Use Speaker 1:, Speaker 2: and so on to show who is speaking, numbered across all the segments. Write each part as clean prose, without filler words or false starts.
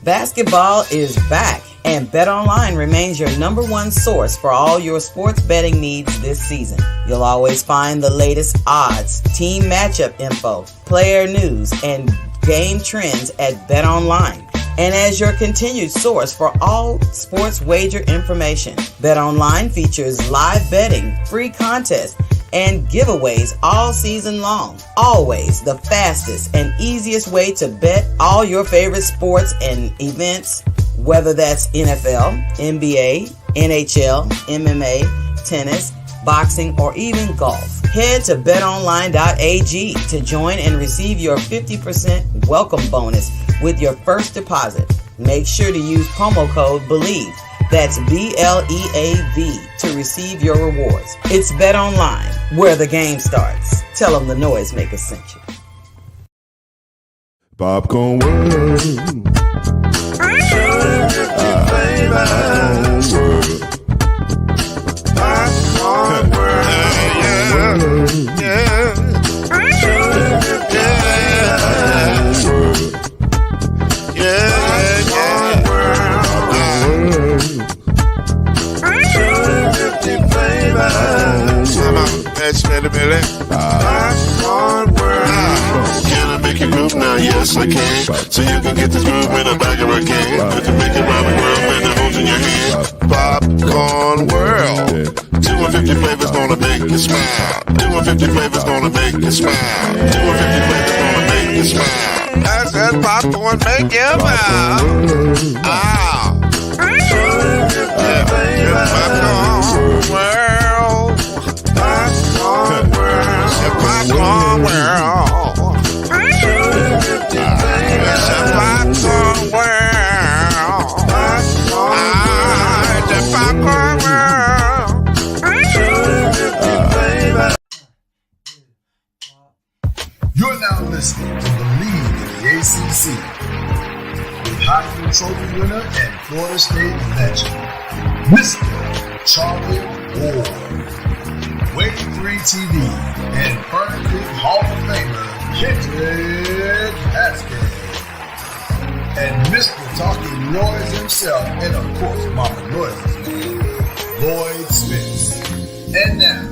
Speaker 1: Basketball is back, and BetOnline remains your number one source for all your sports betting needs this season. You'll always find the latest odds, team matchup info, player news, and game trends at BetOnline. And as your continued source for all sports wager information, BetOnline features live betting, free contests, and giveaways all season long. Always the fastest and easiest way to bet all your favorite sports and events, whether that's NFL, NBA, NHL, MMA, tennis, boxing, or even golf. Head to betonline.ag to join and receive your 50% welcome bonus with your first deposit. Make sure to use promo code BLEAV, that's BLEAV, to receive your rewards. It's BetOnline, where the game starts. Tell them the Noisemaker sent you.
Speaker 2: Popcorn World. Popcorn World. Can I make you groove now? Yes, I can. So you can get this groove in a bag of a can. You can make it round the world, man, the holes in your hand. Popcorn World. 250 flavors gonna make you smile. 250 flavors gonna make you smile. 250 flavors gonna make you smile. I said popcorn make you smile. Ah. Popcorn World. Popcorn World. Popcorn World. It's a popcorn world. It's a popcorn world.
Speaker 3: You're now listening to BLEAV in the ACC with Heisman Trophy winner and Florida State legend, Mr. Charlie Ward, Wave 3 TV, and Fern Creek Hall of Famer Kendrick Haskins, and Mr. Talking Noise himself, and of course Mama Noise's man, Lloyd Smith. And now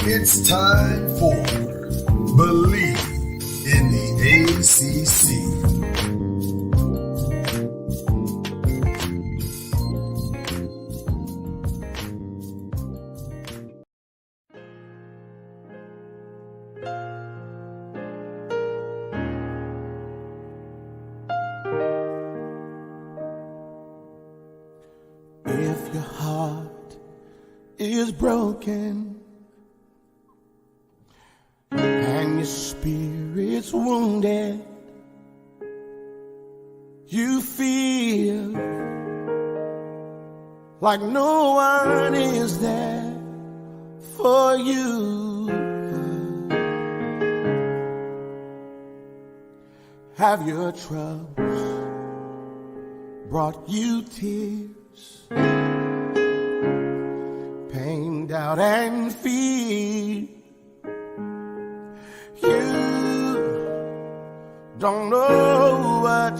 Speaker 3: it's time for BLEAV in the ACC.
Speaker 4: If your heart is broken and your spirit's wounded, you feel like no one is there for you. Have your troubles brought you tears? Pain, doubt, and fear. You don't know what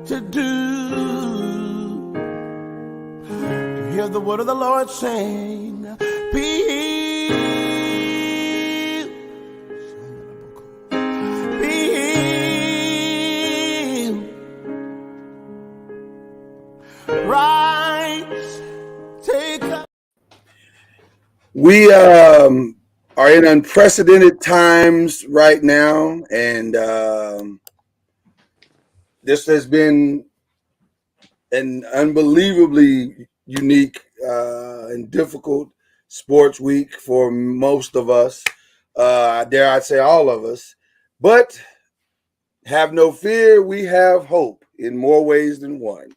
Speaker 4: to do. You hear the word of the Lord saying, be healed. Be healed. Rise, take up.
Speaker 5: We are in unprecedented times right now, and this has been an unbelievably unique and difficult sports week for most of us. Dare I say all of us. But have no fear, we have hope in more ways than one.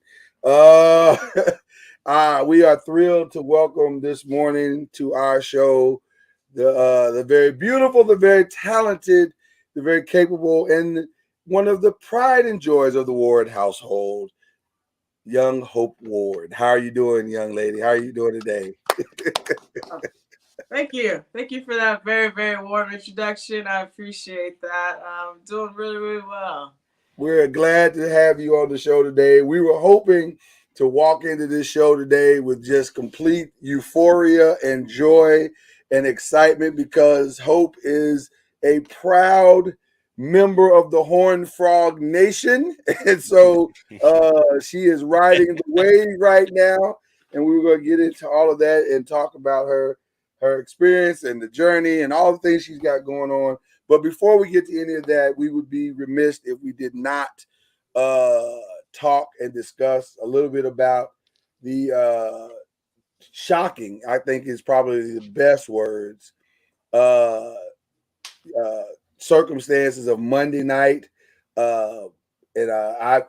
Speaker 5: We are thrilled to welcome this morning to our show the very beautiful, the very talented, the very capable, and one of the pride and joys of the Ward household, young Hope Ward. How are you doing, young lady? How are you doing today?
Speaker 6: Thank you. Thank you for that very, very warm introduction. I appreciate that. I'm doing really, really well.
Speaker 5: We're glad to have you on the show today. We were hoping to walk into this show today with just complete euphoria and joy and excitement because Hope is a proud member of the Horned Frog Nation. And so she is riding the wave right now. And we were going to get into all of that and talk about her experience and the journey and all the things she's got going on. But before we get to any of that, we would be remiss if we did not talk and discuss a little bit about the shocking, I think is probably the best words, uh, uh, circumstances of Monday night. Uh, and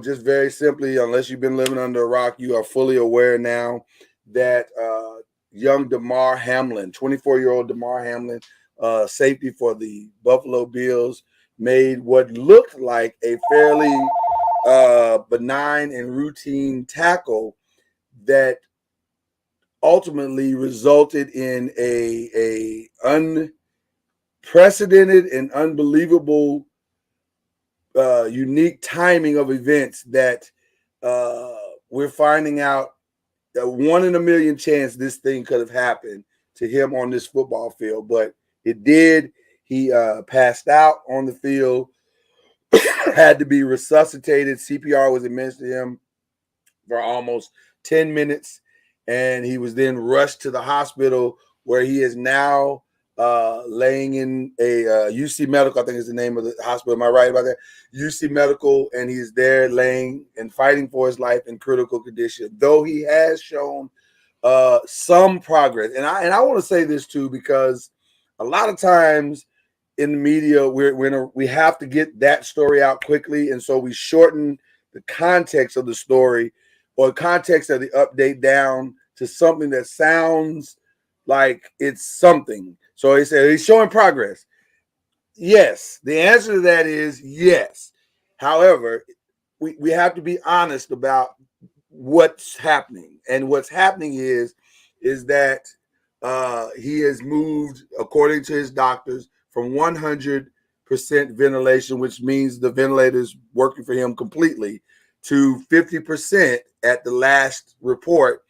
Speaker 5: just very simply, unless you've been living under a rock, you are fully aware now that young Damar Hamlin, 24-year-old Damar Hamlin, safety for the Buffalo Bills, made what looked like a fairly benign and routine tackle that ultimately resulted in a unprecedented and unbelievable unique timing of events that we're finding out a 1 in a million chance this thing could have happened to him on this football field, but it did. He passed out on the field, had to be resuscitated. CPR was administered to him for almost 10 minutes, and he was then rushed to the hospital where he is now laying in a UC Medical, I think is the name of the hospital. Am I right about that? UC Medical, and he's there laying and fighting for his life in critical condition, though he has shown some progress. And I want to say this too, because a lot of times in the media, we have to get that story out quickly, and so we shorten the context of the story or context of the update down to something that sounds like it's something. So he said he's showing progress. Yes, the answer to that is yes. However, we have to be honest about what's happening. And what's happening is that he has moved, according to his doctors, from 100% ventilation, which means the ventilator is working for him completely, to 50% at the last report,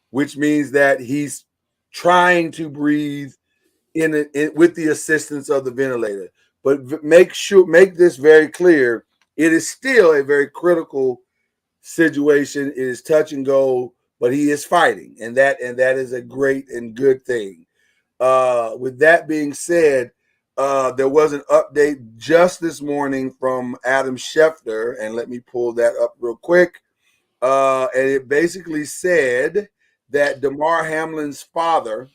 Speaker 5: which means that he's trying to breathe with the assistance of the ventilator. But make this very clear. It is still a very critical situation. It is touch and go, but he is fighting, and that is a great and good thing. With that being said, there was an update just this morning from Adam Schefter, and let me pull that up real quick. And it basically said that Damar Hamlin's father,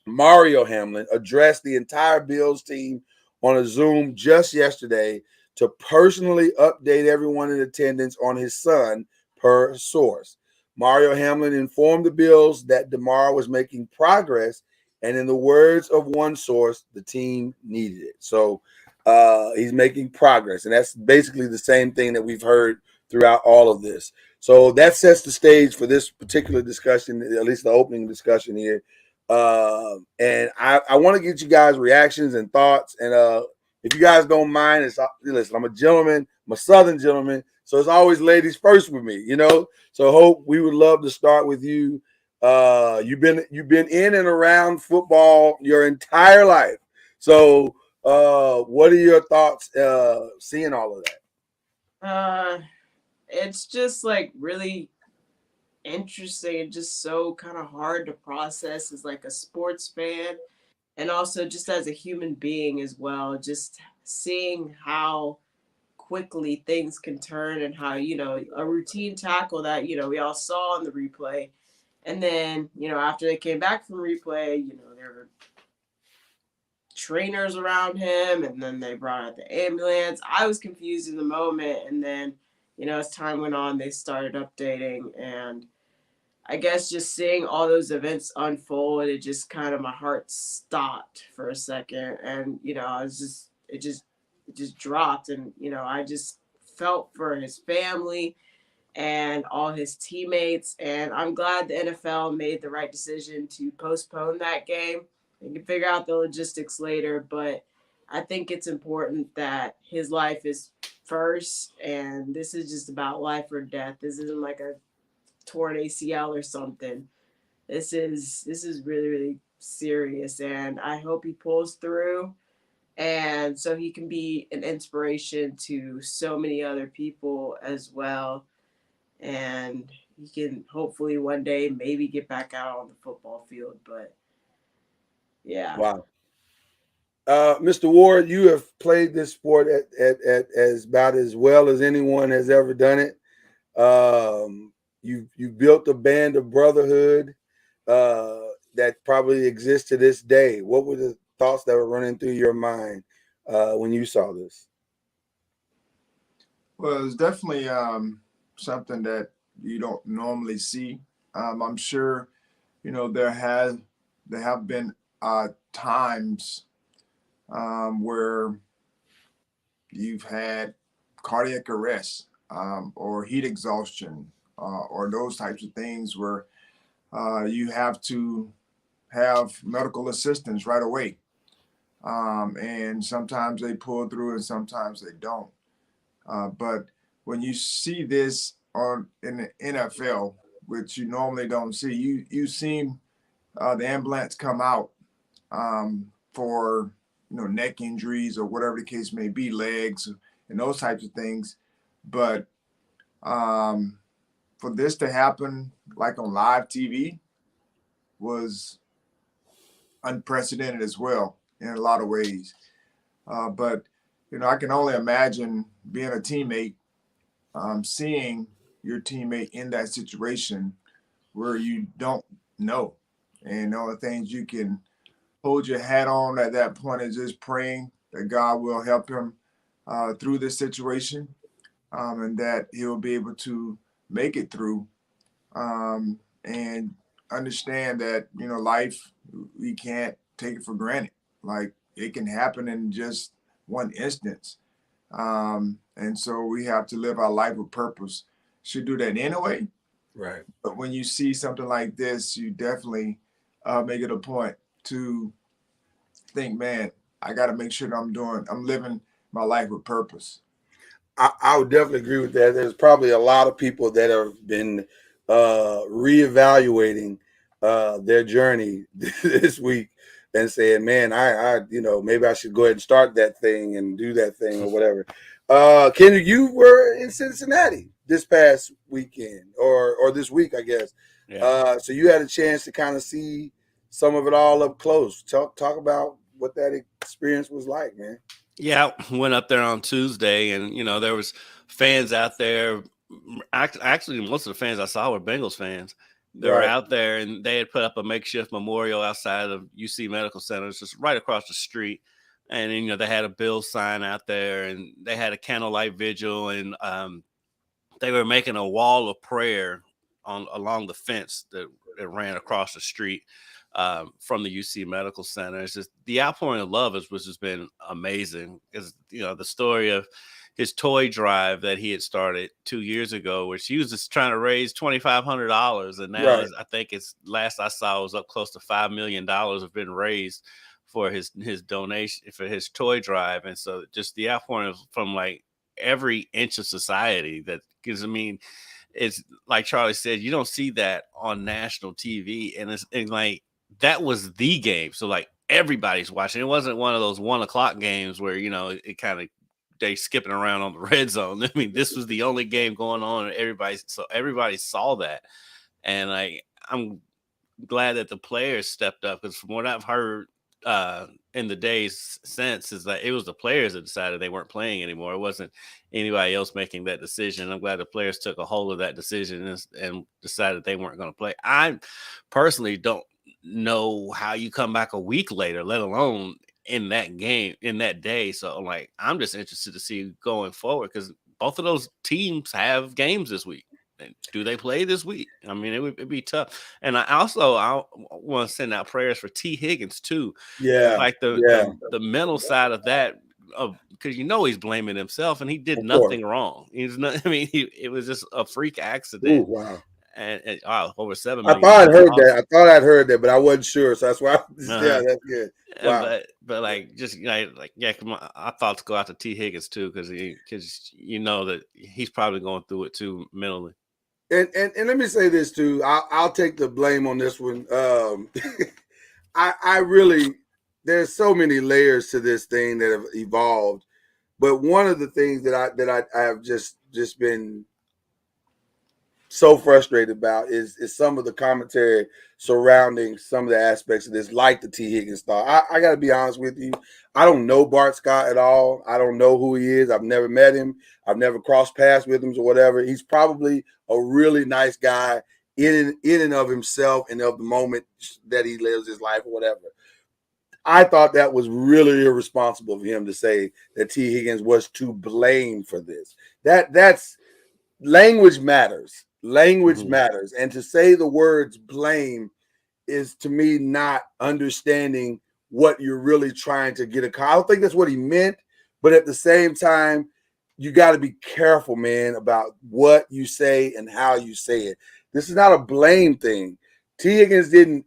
Speaker 5: Mario Hamlin, addressed the entire Bills team on a Zoom just yesterday to personally update everyone in attendance on his son, per source. Mario Hamlin informed the Bills that Damar was making progress, and in the words of one source, the team needed it. So he's making progress, and that's basically the same thing that we've heard throughout all of this. So that sets the stage for this particular discussion, at least the opening discussion here. And I want to get you guys' reactions and thoughts. And if you guys don't mind, listen, I'm a gentleman, I'm a Southern gentleman, so it's always ladies first with me, you know. So Hope, we would love to start with you. You've been in and around football your entire life. So what are your thoughts seeing all of that?
Speaker 6: It's just like really interesting and just so kind of hard to process as like a sports fan and also just as a human being as well, just seeing how quickly things can turn and how, a routine tackle that, we all saw in the replay. And then, after they came back from replay, there were trainers around him and then they brought out the ambulance. I was confused in the moment. And then, as time went on, they started updating. And I guess just seeing all those events unfold, it just kind of, my heart stopped for a second. And, it just dropped. And, I just felt for his family and all his teammates. And I'm glad the NFL made the right decision to postpone that game. They can figure out the logistics later, but I think it's important that his life is first, and this is just about life or death. This isn't like a torn ACL or something. This is really, really serious, and I hope he pulls through, and so he can be an inspiration to so many other people as well, and he can hopefully one day maybe get back out on the football field. But yeah.
Speaker 5: Wow. Mr. Ward, you have played this sport at as about as well as anyone has ever done it. You built a band of brotherhood that probably exists to this day. What were the thoughts that were running through your mind when you saw this?
Speaker 7: Well, it's definitely something that you don't normally see. I'm sure, there have been times where you've had cardiac arrest or heat exhaustion or those types of things where you have to have medical assistance right away. And sometimes they pull through and sometimes they don't. But when you see this in the NFL, which you normally don't see, you see the ambulance come out for neck injuries or whatever the case may be, legs and those types of things. But for this to happen like on live TV was unprecedented as well in a lot of ways. But I can only imagine being a teammate, seeing your teammate in that situation where you don't know. And the only things you can hold your hat on at that point is just praying that God will help him through this situation and that he'll be able to make it through and understand that, life, we can't take it for granted. Like it can happen in just one instance. And so we have to live our life with purpose. Should do that anyway.
Speaker 5: Right.
Speaker 7: But when you see something like this, you definitely make it a point to think, man, I got to make sure that I'm living my life with purpose.
Speaker 5: I would definitely agree with that. There's probably a lot of people that have been reevaluating their journey this week and saying, man, I maybe I should go ahead and start that thing and do that thing or whatever. Kendrick, you were in Cincinnati this past weekend or this week, I guess. Yeah. So you had a chance to kind of see some of it all up close. Talk about what that experience was like, man.
Speaker 8: Yeah, I went up there on Tuesday, and there was fans out there. Actually, most of the fans I saw were Bengals fans. They were out there, and they had put up a makeshift memorial outside of UC Medical Center, just right across the street. And they had a Bills sign out there, and they had a candlelight vigil, and they were making a wall of prayer along the fence that ran across the street. From the UC Medical Center. It's just the outpouring of love has just been amazing. Because the story of his toy drive that he had started 2 years ago, which he was just trying to raise $2,500, and now I think it's last I saw was up close to $5 million have been raised for his donation for his toy drive. And so just the outpouring from like every inch of society that gives. It's like Charlie said, you don't see that on national TV, and it's like. That was the game. So like everybody's watching. It wasn't one of those 1:00 games where, it kind of they skipping around on the red zone. This was the only game going on, and everybody saw that. And I'm glad that the players stepped up, because from what I've heard in the days since is that it was the players that decided they weren't playing anymore. It wasn't anybody else making that decision. I'm glad the players took a hold of that decision and decided they weren't going to play. I personally don't know how you come back a week later, let alone in that game, in that day. So I'm just interested to see going forward, because both of those teams have games this week. And do they play this week? It'd be tough. And I want to send out prayers for T. Higgins too.
Speaker 5: Yeah.
Speaker 8: Like the mental side of that, because he's blaming himself, and he did nothing wrong. He's not. It was just a freak accident.
Speaker 5: Ooh, wow.
Speaker 8: and over 7
Speaker 5: I
Speaker 8: million.
Speaker 5: thought I'd
Speaker 8: That's
Speaker 5: heard that.
Speaker 8: awesome.
Speaker 5: I thought I'd heard that, but I wasn't sure. So that's why. Yeah,
Speaker 8: Uh-huh.
Speaker 5: that's good. Wow.
Speaker 8: But like just yeah, come on. Our thoughts go out to T Higgins too, because you know that he's probably going through it too mentally.
Speaker 5: And let me say this too. I'll take the blame on this one. I really, there's so many layers to this thing that have evolved. But one of the things that I have just been so frustrated about is some of the commentary surrounding some of the aspects of this, like the T Higgins thought. I got to be honest with you. I don't know Bart Scott at all. I don't know who he is. I've never met him. I've never crossed paths with him or whatever. He's probably a really nice guy in and of himself and of the moment that he lives his life or whatever. I thought that was really irresponsible of him to say that T Higgins was to blame for this. That's language matters. Language matters. And to say the words blame is, to me, not understanding what you're really trying to get across. I don't think that's what he meant, but at the same time, you got to be careful, man, about what you say and how you say it. This is not a blame thing. T. Higgins didn't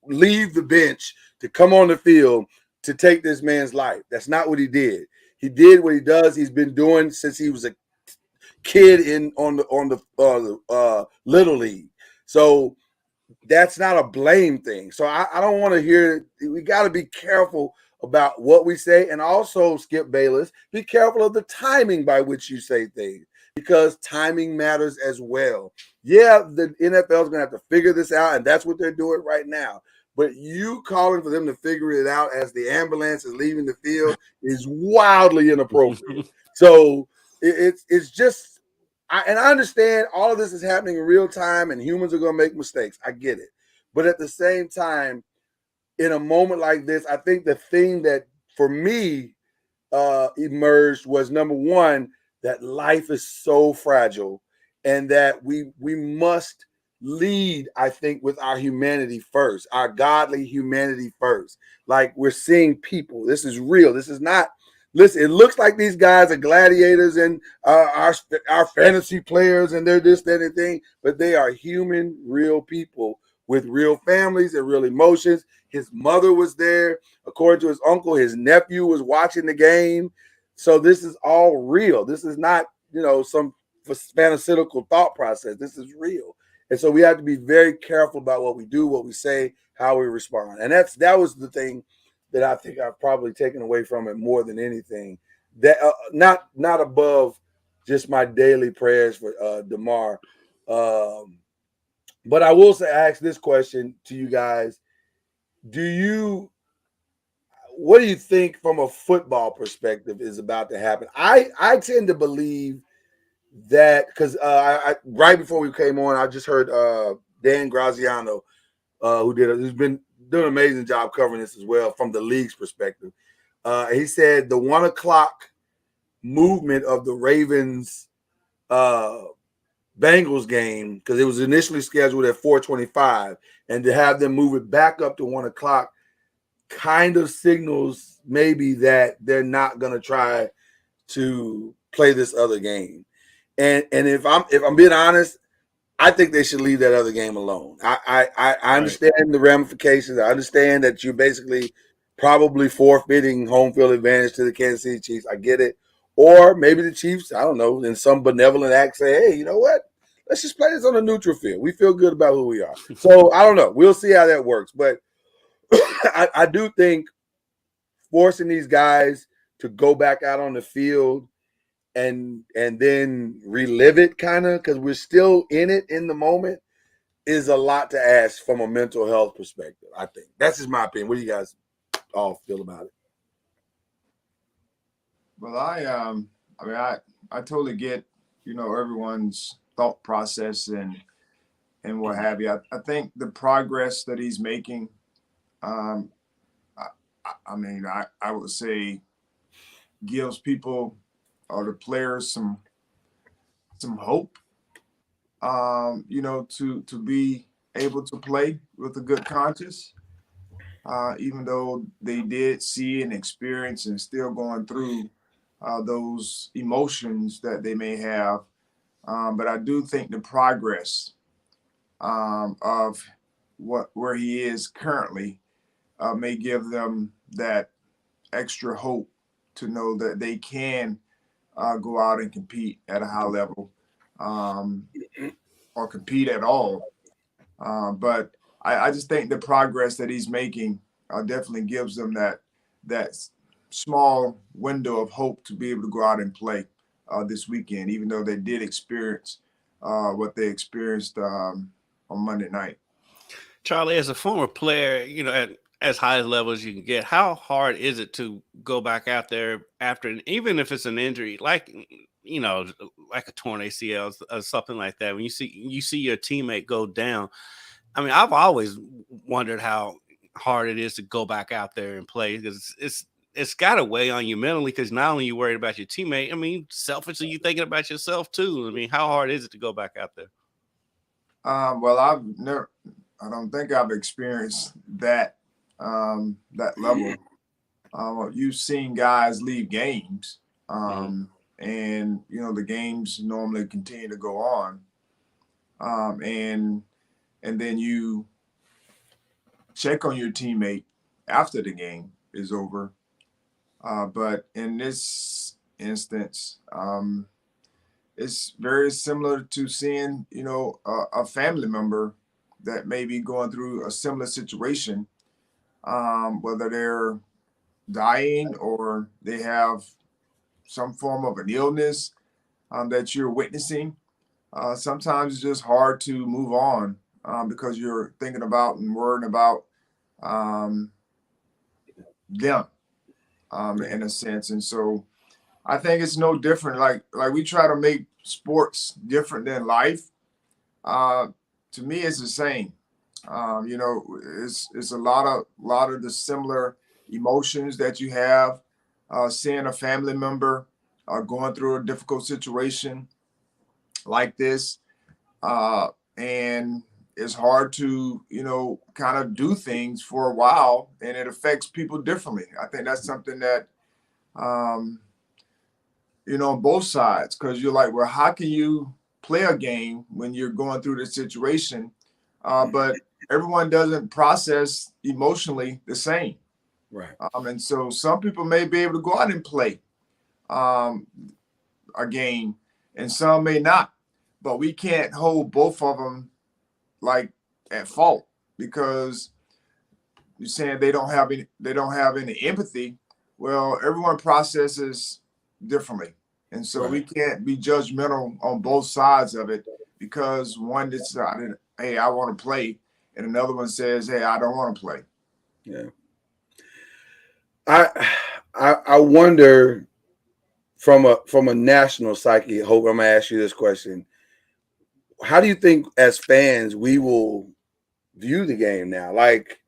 Speaker 5: leave the bench to come on the field to take this man's life. That's not what he did. He did what he does. He's been doing since he was a kid on the little league. So that's not a blame thing. So I don't want to hear. We got to be careful about what we say, and also, Skip Bayless, be careful of the timing by which you say things, because timing matters as well. Yeah, the NFL is going to have to figure this out, and that's what they're doing right now. But you calling for them to figure it out as the ambulance is leaving the field is wildly inappropriate. So it's just, and I understand all of this is happening in real time, and humans are going to make mistakes. I get it, but at the same time, in a moment like this, I think the thing that for me emerged was, number one, that life is so fragile, and that we must lead, I think, with our humanity first, our godly humanity first. Like, we're seeing people. This is real. This is not. Listen, it looks like these guys are gladiators and our fantasy players, and they're this, that, and thing, but they are human, real people with real families and real emotions. His mother was there. According to his uncle, his nephew was watching the game. So this is all real. This is not, some fantastical thought process. This is real. And so we have to be very careful about what we do, what we say, how we respond. And that was the thing that I think I've probably taken away from it more than anything. That not above just my daily prayers for DeMar. But I will say, ask this question to you guys. What do you think from a football perspective is about to happen? I tend to believe that, because right before we came on, I just heard Dan Graziano, who's been doing an amazing job covering this as well from the league's perspective. He said the 1 o'clock movement of the Ravens Bengals game, because it was initially scheduled at 4:25, and to have them move it back up to 1 o'clock kind of signals maybe that they're not going to try to play this other game. And if I'm being honest, I think they should leave that other game alone. I understand the ramifications. I understand that you're basically probably forfeiting home field advantage to the Kansas City Chiefs. I get it. Or maybe the Chiefs, I don't know, in some benevolent act say, hey, you know what? Let's just play this on a neutral field. We feel good about who we are. So I don't know. We'll see how that works. But I do think forcing these guys to go back out on the field and then relive it, kind of, because we're still in it in the moment, is a lot to ask from a mental health perspective. I think that's just my opinion. What do you guys all feel about it?
Speaker 7: Well, I totally get, everyone's thought process and what have you. I think the progress that he's making, I would say, gives people or the players some hope, to be able to play with a good conscience, even though they did see and experience and still going through those emotions that they may have But I do think the progress of where he is currently may give them that extra hope to know that they can go out and compete at a high level, or compete at all. But I just think the progress that he's making definitely gives them that small window of hope to be able to go out and play this weekend, even though they did experience what they experienced on Monday night.
Speaker 8: Charlie, as a former player, you know, at as high a level as you can get, how hard is it to go back out there after, even if it's an injury, like, you know, like a torn ACL or something like that? When you see your teammate go down, I mean, I've always wondered how hard it is to go back out there and play, because it's got to weigh on you mentally, because not only you worried about your teammate, I mean, selfishly you thinking about yourself too. I mean, how hard is it to go back out there?
Speaker 7: Well, I don't think I've experienced that level. You've seen guys leave games, and you know the games normally continue to go on, and then you check on your teammate after the game is over. But in this instance, it's very similar to seeing, you know, a family member that may be going through a similar situation, whether they're dying or they have some form of an illness that you're witnessing. Sometimes it's just hard to move on because you're thinking about and worrying about them in a sense. And so I think it's no different. Like we try to make sports different than life. To me, it's the same. You know, it's a lot of the similar emotions that you have seeing a family member going through a difficult situation like this, and it's hard to, you know, kind of do things for a while, and it affects people differently. I think that's something that you know, on both sides, because you're like, well, how can you play a game when you're going through this situation? But everyone doesn't process emotionally the same.
Speaker 5: Right.
Speaker 7: And so some people may be able to go out and play a game, and some may not. But we can't hold both of them like at fault, because you're saying they don't have any empathy. Well, everyone processes differently, and so we can't be judgmental on both sides of it, because one decided, hey, I want to play, and another one says, hey, I don't want to play.
Speaker 5: Yeah. I wonder from a national psyche. Hope, I'm gonna ask you this question: how do you think, as fans, we will view the game now? Like,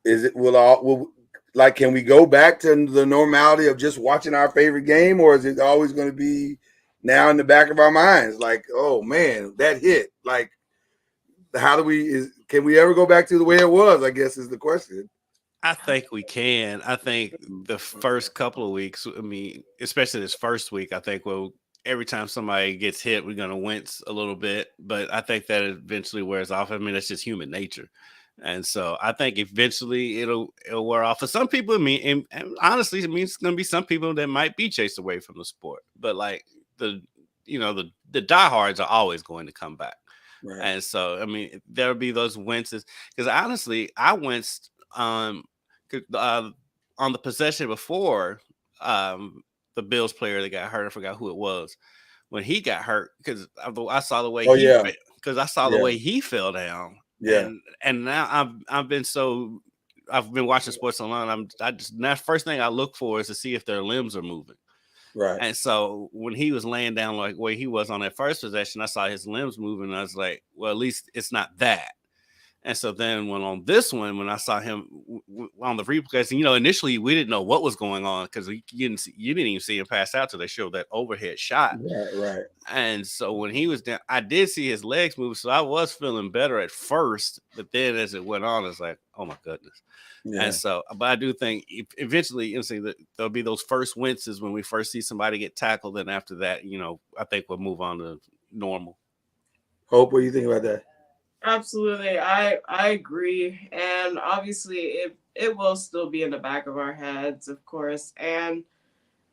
Speaker 5: can we go back to the normality of just watching our favorite game, or is it always going to be now in the back of our minds, like, oh man, that hit? Like, can we ever go back to the way it was, I guess, is the question.
Speaker 8: I think we can. I think the first couple of weeks, I mean, especially this first week, I think, well, every time somebody gets hit, we're going to wince a little bit. But I think that eventually wears off. I mean, that's just human nature. And so I think eventually it'll wear off. For some people, I mean, and honestly, I mean, it's going to be some people that might be chased away from the sport. But like the diehards are always going to come back. Right. And so, I mean, there'll be those winces. Because honestly, I winced on the possession before the Bills player that got hurt. I forgot who it was when he got hurt, because I saw the way the way he fell down.
Speaker 5: Yeah.
Speaker 8: And now I've been watching sports so long. That first thing I look for is to see if their limbs are moving.
Speaker 5: Right.
Speaker 8: And so when he was laying down like where he was on that first possession, I saw his limbs moving. And I was like, well, at least it's not that. And so then on this one, when I saw him on the replay, you know, initially we didn't know what was going on, because you didn't even see him pass out till they showed that overhead shot.
Speaker 5: Right.
Speaker 8: And so when he was down, I did see his legs move, so I was feeling better at first. But then as it went on, it's like, oh my goodness. Yeah. And so, but I do think eventually, you know, see that there'll be those first winces when we first see somebody get tackled, and after that, you know, I think we'll move on to normal.
Speaker 5: Hope, what do you think about that?
Speaker 6: Absolutely. I agree. And obviously it will still be in the back of our heads, of course. And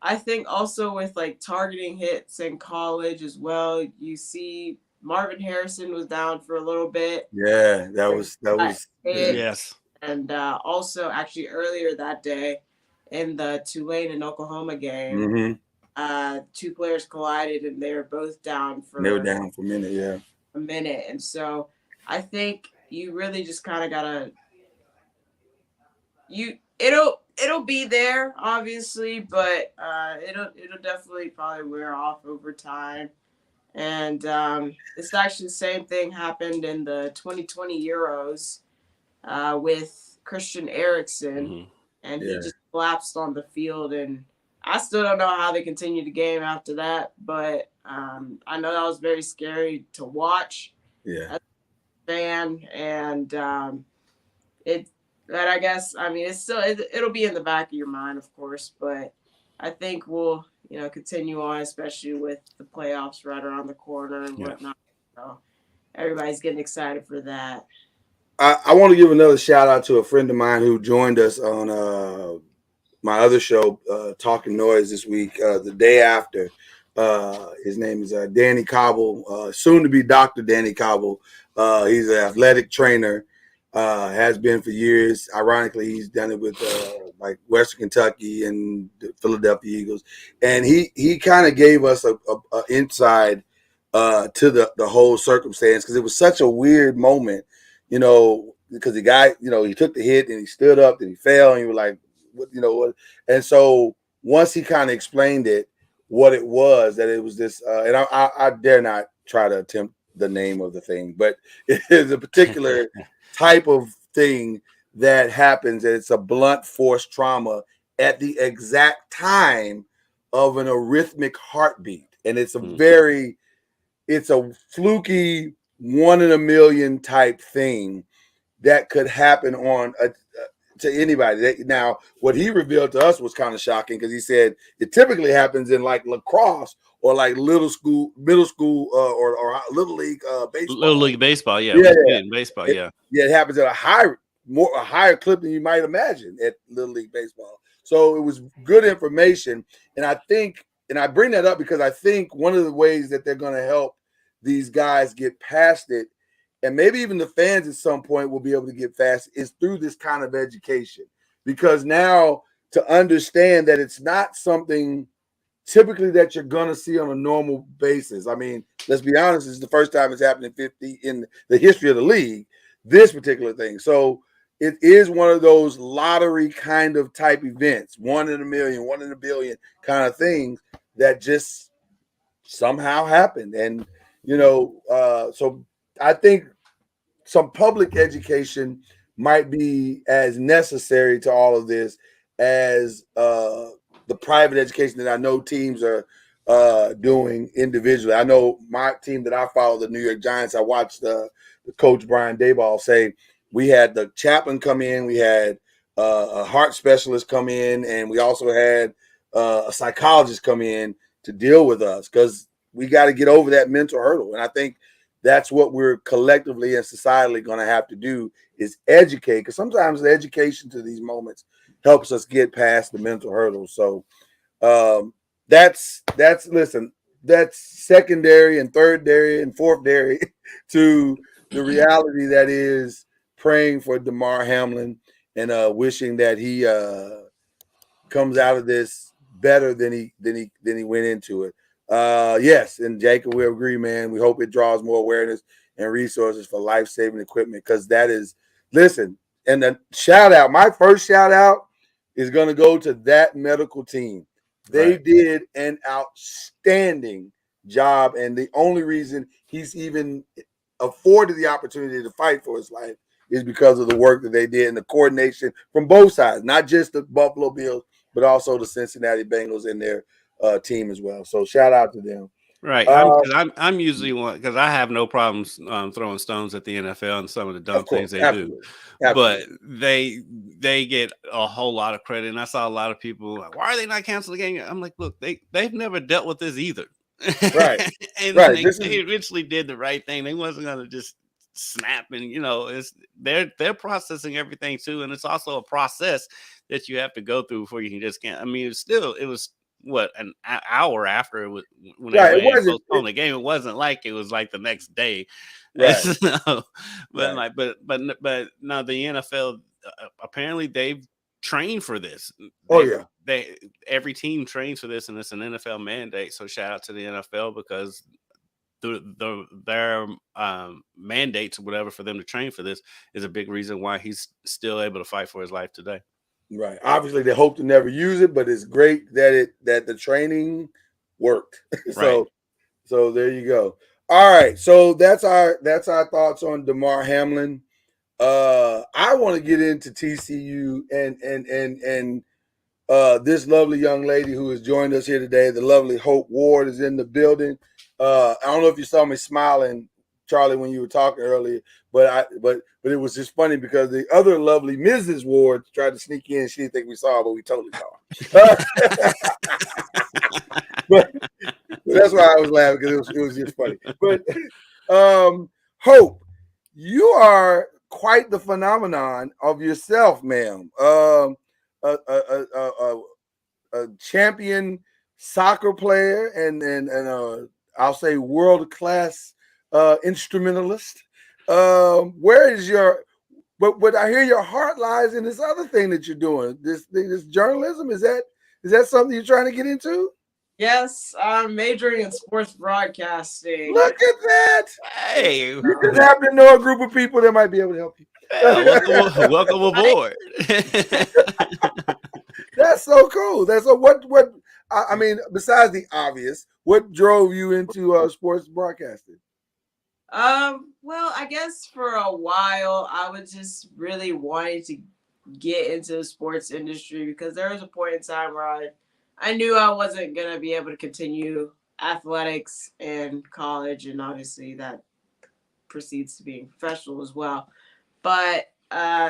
Speaker 6: I think also with like targeting hits in college as well, you see Marvin Harrison was down for a little bit.
Speaker 5: Yeah, that was
Speaker 6: Hit.
Speaker 8: Yes.
Speaker 6: And also actually earlier that day in the Tulane and Oklahoma game, two players collided and they were both down
Speaker 5: They were
Speaker 6: for
Speaker 5: down for a minute, yeah.
Speaker 6: a minute. And so I think you really just kind of gotta it'll be there obviously, but it'll definitely probably wear off over time. And it's actually the same thing happened in the 2020 Euros with Christian Eriksen, and he just collapsed on the field. And I still don't know how they continued the game after that, but I know that was very scary to watch.
Speaker 5: Yeah.
Speaker 6: As a fan, and it. But I guess it's still it'll be in the back of your mind, of course. But I think we'll continue on, especially with the playoffs right around the corner and whatnot. So everybody's getting excited for that.
Speaker 5: I want to give another shout out to a friend of mine who joined us on my other show, Talking Noise, this week, the day after. His name is Danny Cobble, soon to be Dr. Danny Cobble. He's an athletic trainer, has been for years. Ironically, he's done it with like Western Kentucky and the Philadelphia Eagles. And he kind of gave us a insight to the whole circumstance, because it was such a weird moment, because the guy, he took the hit and he stood up and he fell and you were like, what. And so once he kind of explained it, what it was, that it was this, and I dare not try to attempt the name of the thing, but it is a particular type of thing that happens, and it's a blunt force trauma at the exact time of an arrhythmic heartbeat. And it's it's a fluky 1 in a million type thing that could happen to anybody. Now, what he revealed to us was kind of shocking, because he said it typically happens in like lacrosse or like middle school, or little league baseball.
Speaker 8: Little league baseball, yeah. In baseball,
Speaker 5: yeah. It happens at a higher clip than you might imagine at little league baseball. So it was good information, and I bring that up because I think one of the ways that they're going to help these guys get past it, and maybe even the fans at some point will be able to get past, is through this kind of education. Because now, to understand that it's not something typically that you're going to see on a normal basis. I mean, let's be honest, it's the first time it's happened in the history of the league, this particular thing. So it is one of those lottery kind of type events, 1 in a million, 1 in a billion kind of things that just somehow happened. And, so I think some public education might be as necessary to all of this as the private education that I know teams are doing individually. I know my team that I follow, the New York Giants, I watched the coach Brian Daboll say, we had the chaplain come in, we had a heart specialist come in, and we also had a psychologist come in to deal with us, because we got to get over that mental hurdle. And I think that's what we're collectively and societally going to have to do, is educate, because sometimes the education to these moments helps us get past the mental hurdles. So that's secondary and thirdary and fourthary to the reality that is praying for Damar Hamlin and wishing that he comes out of this better than he went into it. Yes, and Jacob, we agree, man. We hope it draws more awareness and resources for life-saving equipment, because that is, listen, and the my first shout out is going to go to that medical team. They did an outstanding job, and the only reason he's even afforded the opportunity to fight for his life is because of the work that they did and the coordination from both sides, not just the Buffalo Bills, but also the Cincinnati Bengals and their team as well. So shout out to them.
Speaker 8: Right. I'm usually one, because I have no problems throwing stones at the NFL and some of the dumb things they do. Absolutely. But they get a whole lot of credit. And I saw a lot of people like, why are they not canceling the game? I'm like, look, they've never dealt with this either.
Speaker 5: Right.
Speaker 8: And
Speaker 5: Right.
Speaker 8: they eventually did the right thing. They wasn't gonna just snap, and it's they're processing everything too, and it's also a process that you have to go through before you can just can't. I mean, it was what an hour after it was when they
Speaker 5: right. It
Speaker 8: went and
Speaker 5: wasn't.
Speaker 8: postponed the game. It wasn't like it was like the next day.
Speaker 5: Right.
Speaker 8: So, but
Speaker 5: Right.
Speaker 8: but no, the NFL apparently they've trained for this.
Speaker 5: Oh yeah.
Speaker 8: They every team trains for this, and it's an NFL mandate. So shout out to the NFL because their mandates or whatever for them to train for this is a big reason why he's still able to fight for his life today.
Speaker 5: Right. Obviously, they hope to never use it, but it's great that the training worked.
Speaker 8: Right.
Speaker 5: So there you go. All right. So that's our thoughts on DeMar Hamlin. I want to get into TCU and this lovely young lady who has joined us here today. The lovely Hope Ward is in the building. I don't know if you saw me smiling, Charlie, when you were talking earlier, but it was just funny because the other lovely Mrs. Ward tried to sneak in. She didn't think we saw her, but we totally saw her. but that's why I was laughing because it was just funny. But Hope, you are quite the phenomenon of yourself, ma'am. A champion soccer player and I'll say world class instrumentalist. Where is your but I hear your heart lies in this other thing that you're doing. This journalism, is that something you're trying to get into?
Speaker 6: Yes, I'm majoring in sports broadcasting.
Speaker 5: Look at that.
Speaker 8: Hey,
Speaker 5: You just happen to know a group of people that might be able to help you.
Speaker 8: yeah, welcome aboard.
Speaker 5: That's so cool. That's so what I mean, besides the obvious, what drove you into sports broadcasting?
Speaker 6: Well, I guess for a while I was just really wanting to get into the sports industry because there was a point in time where I knew I wasn't gonna be able to continue athletics in college, and obviously that proceeds to being professional as well. But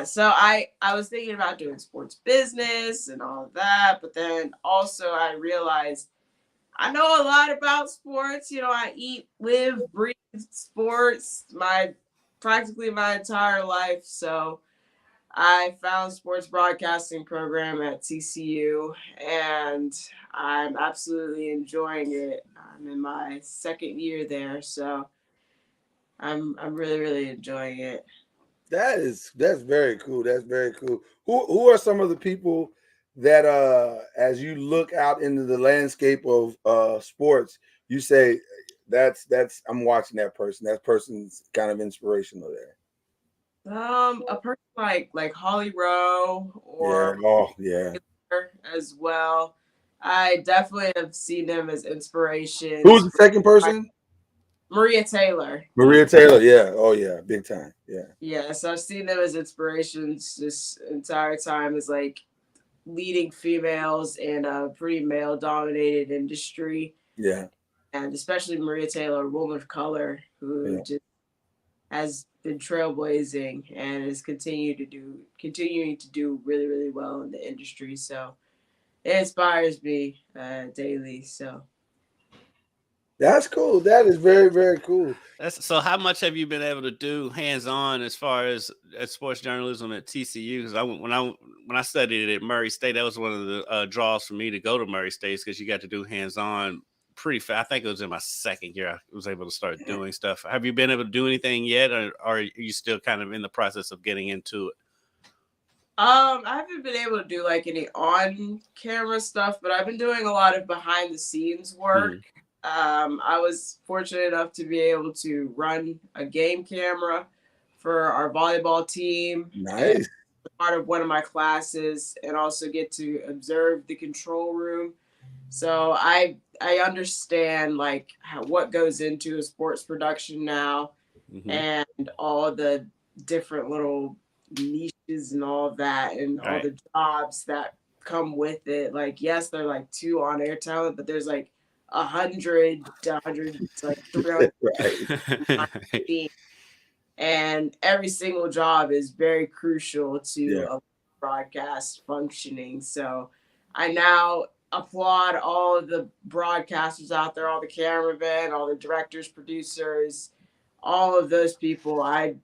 Speaker 6: so I was thinking about doing sports business and all of that, but then also I realized I know a lot about sports. I eat, live, breathe sports practically my entire life. So I found sports broadcasting program at TCU, and I'm absolutely enjoying it. I'm in my second year there, so I'm really really enjoying it.
Speaker 5: That's very cool. That's very cool. Who are some of the people that as you look out into the landscape of sports, you say that's I'm watching that person. That person's kind of inspirational there.
Speaker 6: A person like Holly Rowe
Speaker 5: Yeah.
Speaker 6: or
Speaker 5: Oh yeah.
Speaker 6: as well. I definitely have seen them as inspirations.
Speaker 5: Who's the second person?
Speaker 6: Maria Taylor.
Speaker 5: Maria Taylor. Yeah. Oh yeah. Big time. Yeah.
Speaker 6: Yes, I've seen them as inspirations this entire time as like leading females in a pretty male dominated industry.
Speaker 5: Yeah.
Speaker 6: And especially Maria Taylor, a woman of color who just has been trailblazing and is continuing to do really, really well in the industry. So it inspires me daily. So
Speaker 5: That's cool. That is very, very cool.
Speaker 8: So how much have you been able to do hands-on as far as sports journalism at TCU? Because when I studied it at Murray State, that was one of the draws for me to go to Murray State because you got to do hands-on pretty fast. I think it was in my second year I was able to start doing stuff. Have you been able to do anything yet, or are you still kind of in the process of getting into it?
Speaker 6: I haven't been able to do like any on-camera stuff, but I've been doing a lot of behind-the-scenes work. I was fortunate enough to be able to run a game camera for our volleyball team.
Speaker 5: Nice.
Speaker 6: Part of one of my classes, and also get to observe the control room. So I understand like what goes into a sports production now, and all the different little niches and all of that, and all the jobs that come with it. Like, yes, they're like 2 on-air talent, but there's like 100 to 100 to like 300 and every single job is very crucial to a broadcast functioning. So I now applaud all of the broadcasters out there, all the cameramen, all the directors, producers, all of those people. I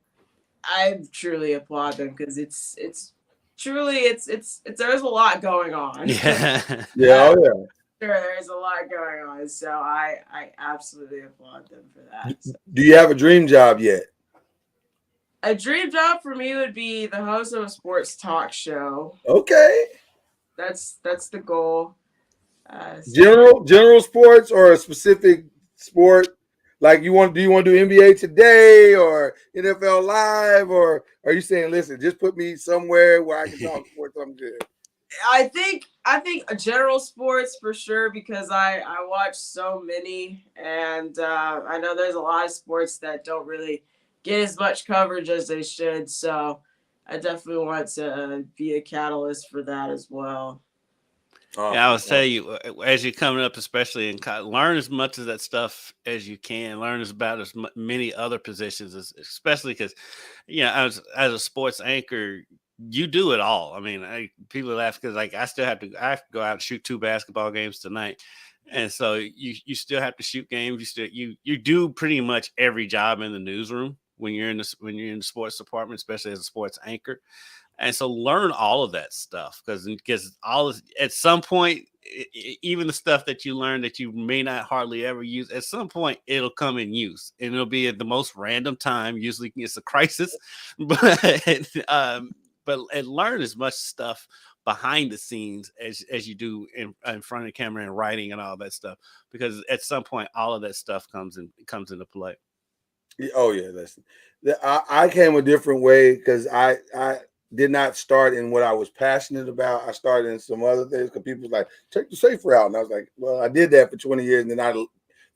Speaker 6: truly applaud them because it's truly it's there's a lot going on.
Speaker 8: Yeah.
Speaker 5: Yeah, oh yeah.
Speaker 6: Sure, there's a lot going on. So I absolutely applaud them for that. So.
Speaker 5: Do you have a dream job yet?
Speaker 6: A dream job for me would be the host of a sports talk show.
Speaker 5: Okay.
Speaker 6: That's the goal.
Speaker 5: General sports or a specific sport? Like do you want to do NBA Today or NFL Live, or are you saying, listen, just put me somewhere where I can talk sports, I'm good?
Speaker 6: I think general sports for sure, because I watch so many, and I know there's a lot of sports that don't really get as much coverage as they should. So I definitely want to be a catalyst for that as well.
Speaker 8: Yeah, I was telling you, as you're coming up, especially in college, learn as much of that stuff as you can. Learn about as many other positions, especially because, as a sports anchor, you do it all. I mean, people laugh because I have to go out and shoot 2 basketball games tonight, and so you still have to shoot games. You do pretty much every job in the newsroom when you're in the sports department, especially as a sports anchor. And so learn all of that stuff because at some point, even the stuff that you learn that you may not hardly ever use, at some point it'll come in use, and it'll be at the most random time. Usually it's a crisis, but learn as much stuff behind the scenes as you do in front of the camera and writing and all that stuff, because at some point all of that stuff comes into play.
Speaker 5: Oh yeah, listen, I came a different way because I did not start in what I was passionate about. I started in some other things because people was like, take the safe route. And I was like, well, I did that for 20 years. And then I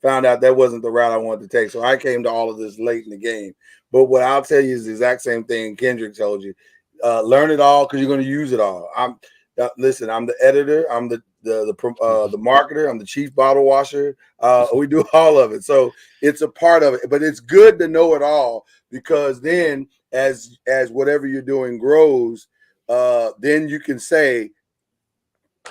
Speaker 5: found out that wasn't the route I wanted to take. So I came to all of this late in the game. But what I'll tell you is the exact same thing Kendrick told you. Learn it all because you're going to use it all. Listen, I'm the editor. I'm the marketer. I'm the chief bottle washer. We do all of it. So it's a part of it. But it's good to know it all, because then as whatever you're doing grows, then you can say,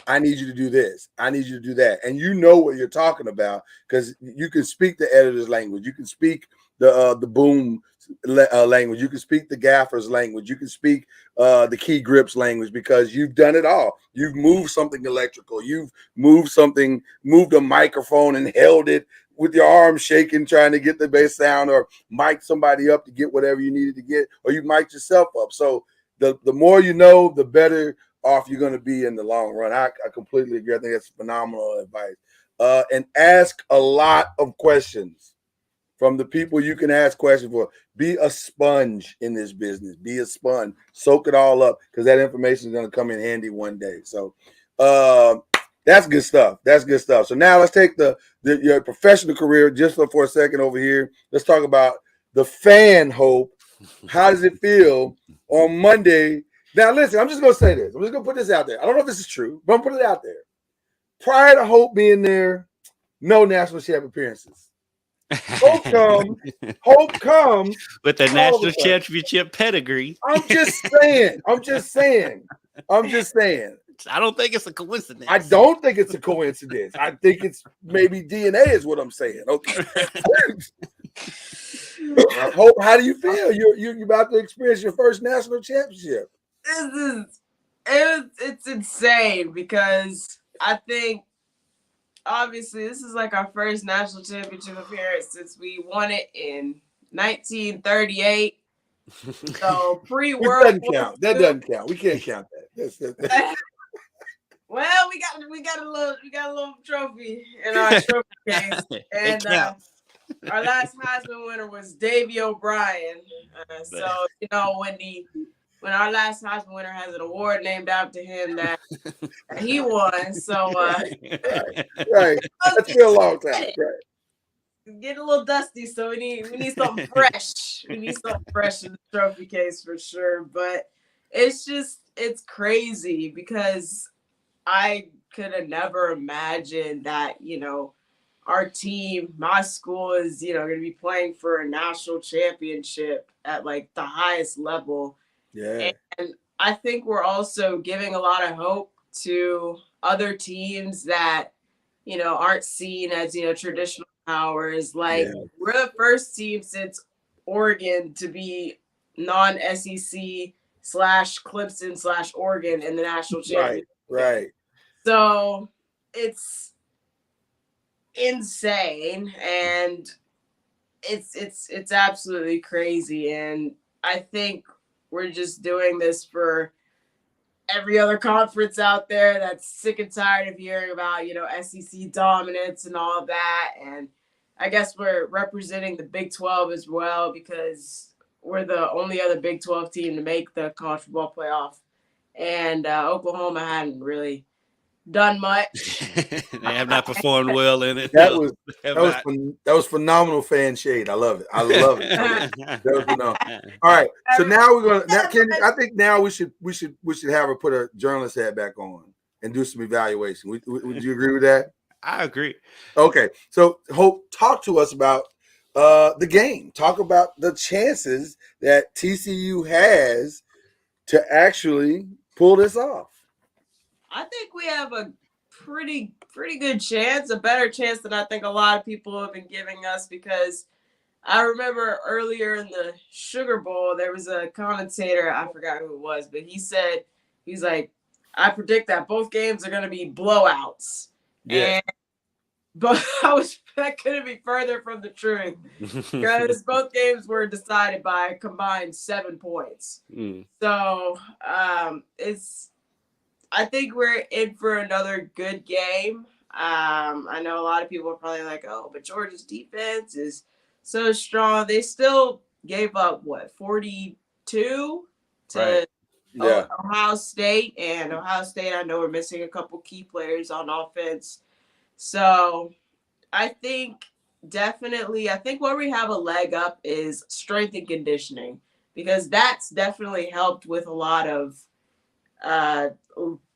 Speaker 5: I need you to do this. I need you to do that. And you know what you're talking about because you can speak the editor's language. You can speak the boom language. You can speak the gaffer's language. You can speak the key grips language because you've done it all. You've moved something electrical. You've moved a microphone and held it with your arms shaking, trying to get the bass sound, or mic somebody up to get whatever you needed to get, or you mic yourself up. So the more you know, the better off you're going to be in the long run. I completely agree. I think that's phenomenal advice. And ask a lot of questions from the people you can ask questions for. Be a sponge in this business. Be a sponge. Soak it all up because that information is going to come in handy one day. So that's good stuff. That's good stuff. So now let's take your professional career just for a second over here. Let's talk about the fan hope. How does it feel on Monday? Now, listen, I'm just going to say this. I'm just going to put this out there. I don't know if this is true, but I'm going to put it out there. Prior to Hope being there, no national champ appearances. Hope comes
Speaker 8: with the national championship pedigree.
Speaker 5: I'm just saying.
Speaker 8: I don't think it's a coincidence.
Speaker 5: I don't think it's a coincidence. I think it's maybe DNA is what I'm saying. Okay. Hope, how do you feel? You're about to experience your first national championship.
Speaker 6: It's insane because I think obviously this is like our first national championship appearance since we won it in 1938. So pre-World War.
Speaker 5: That doesn't count. We can't count that.
Speaker 6: Well, we got a little trophy in our trophy case, and our last Heisman winner was Davey O'Brien. So when our last Heisman winner has an award named after him that he won. So
Speaker 5: right. That's been a long time. Right.
Speaker 6: Get a little dusty, so we need something fresh. We need something fresh in the trophy case for sure. But it's crazy because I could have never imagined that, our team, my school is, going to be playing for a national championship at like the highest level.
Speaker 5: Yeah.
Speaker 6: And I think we're also giving a lot of hope to other teams that, aren't seen as, traditional powers. Like, we're the first team since Oregon to be non-SEC / Clemson / Oregon in the national championship.
Speaker 5: Right.
Speaker 6: So it's insane, and it's absolutely crazy. And I think we're just doing this for every other conference out there that's sick and tired of hearing about, SEC dominance and all of that. And I guess we're representing the Big 12 as well, because we're the only other Big 12 team to make the college football playoff. And Oklahoma hadn't really done much.
Speaker 8: They have not performed well in it.
Speaker 5: That was phenomenal fan shade. I love it. That was phenomenal. All right, so now we're gonna. Now, Kenny, I think now we should have her put a journalist hat back on and do some evaluation. Would you agree with that?
Speaker 8: I agree.
Speaker 5: Okay, so Hope, talk to us about the game. Talk about the chances that TCU has to actually pull this off.
Speaker 6: I think we have a pretty good chance, a better chance than I think a lot of people have been giving us, because I remember earlier in the Sugar Bowl, there was a commentator, I forgot who it was, but he's like, I predict that both games are going to be blowouts.
Speaker 5: Yeah.
Speaker 6: But that couldn't be further from the truth, because both games were decided by a combined 7 points. So I think we're in for another good game. I know a lot of people are probably like, oh, but Georgia's defense is so strong. They still gave up, 42 to Ohio State. And Ohio State, I know we're missing a couple key players on offense. So I think where we have a leg up is strength and conditioning, because that's definitely helped with a lot of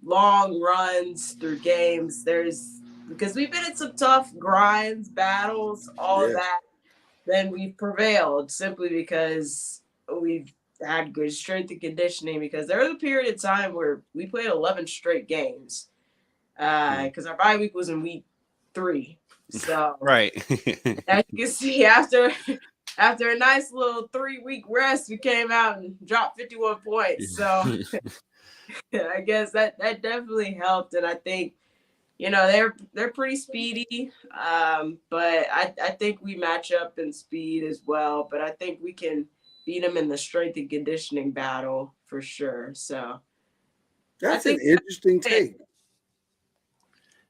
Speaker 6: long runs through games. Because we've been in some tough grinds, battles, all of that, then we've prevailed simply because we've had good strength and conditioning. Because there was a period of time where we played 11 straight games, because our bye week was in week 3. So
Speaker 8: right.
Speaker 6: As you can see, after a nice little 3-week rest, we came out and dropped 51 points. So I guess that definitely helped. And I think, they're pretty speedy. But I think we match up in speed as well. But I think we can beat them in the strength and conditioning battle for sure. So
Speaker 5: that's an interesting take.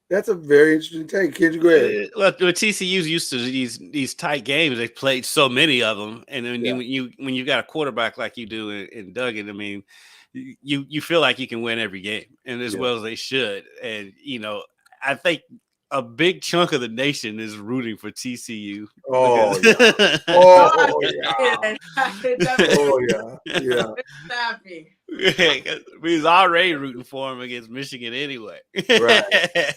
Speaker 5: That's a very interesting take. Kid, you go ahead.
Speaker 8: Well, TCU's used to these tight games. They've played so many of them, and then when you got a quarterback like you do in Duggan, I mean, you feel like you can win every game, and as well as they should. And I think a big chunk of the nation is rooting for TCU.
Speaker 5: Oh yeah.
Speaker 6: Happy.
Speaker 8: We're already rooting for him against Michigan anyway.
Speaker 5: Right.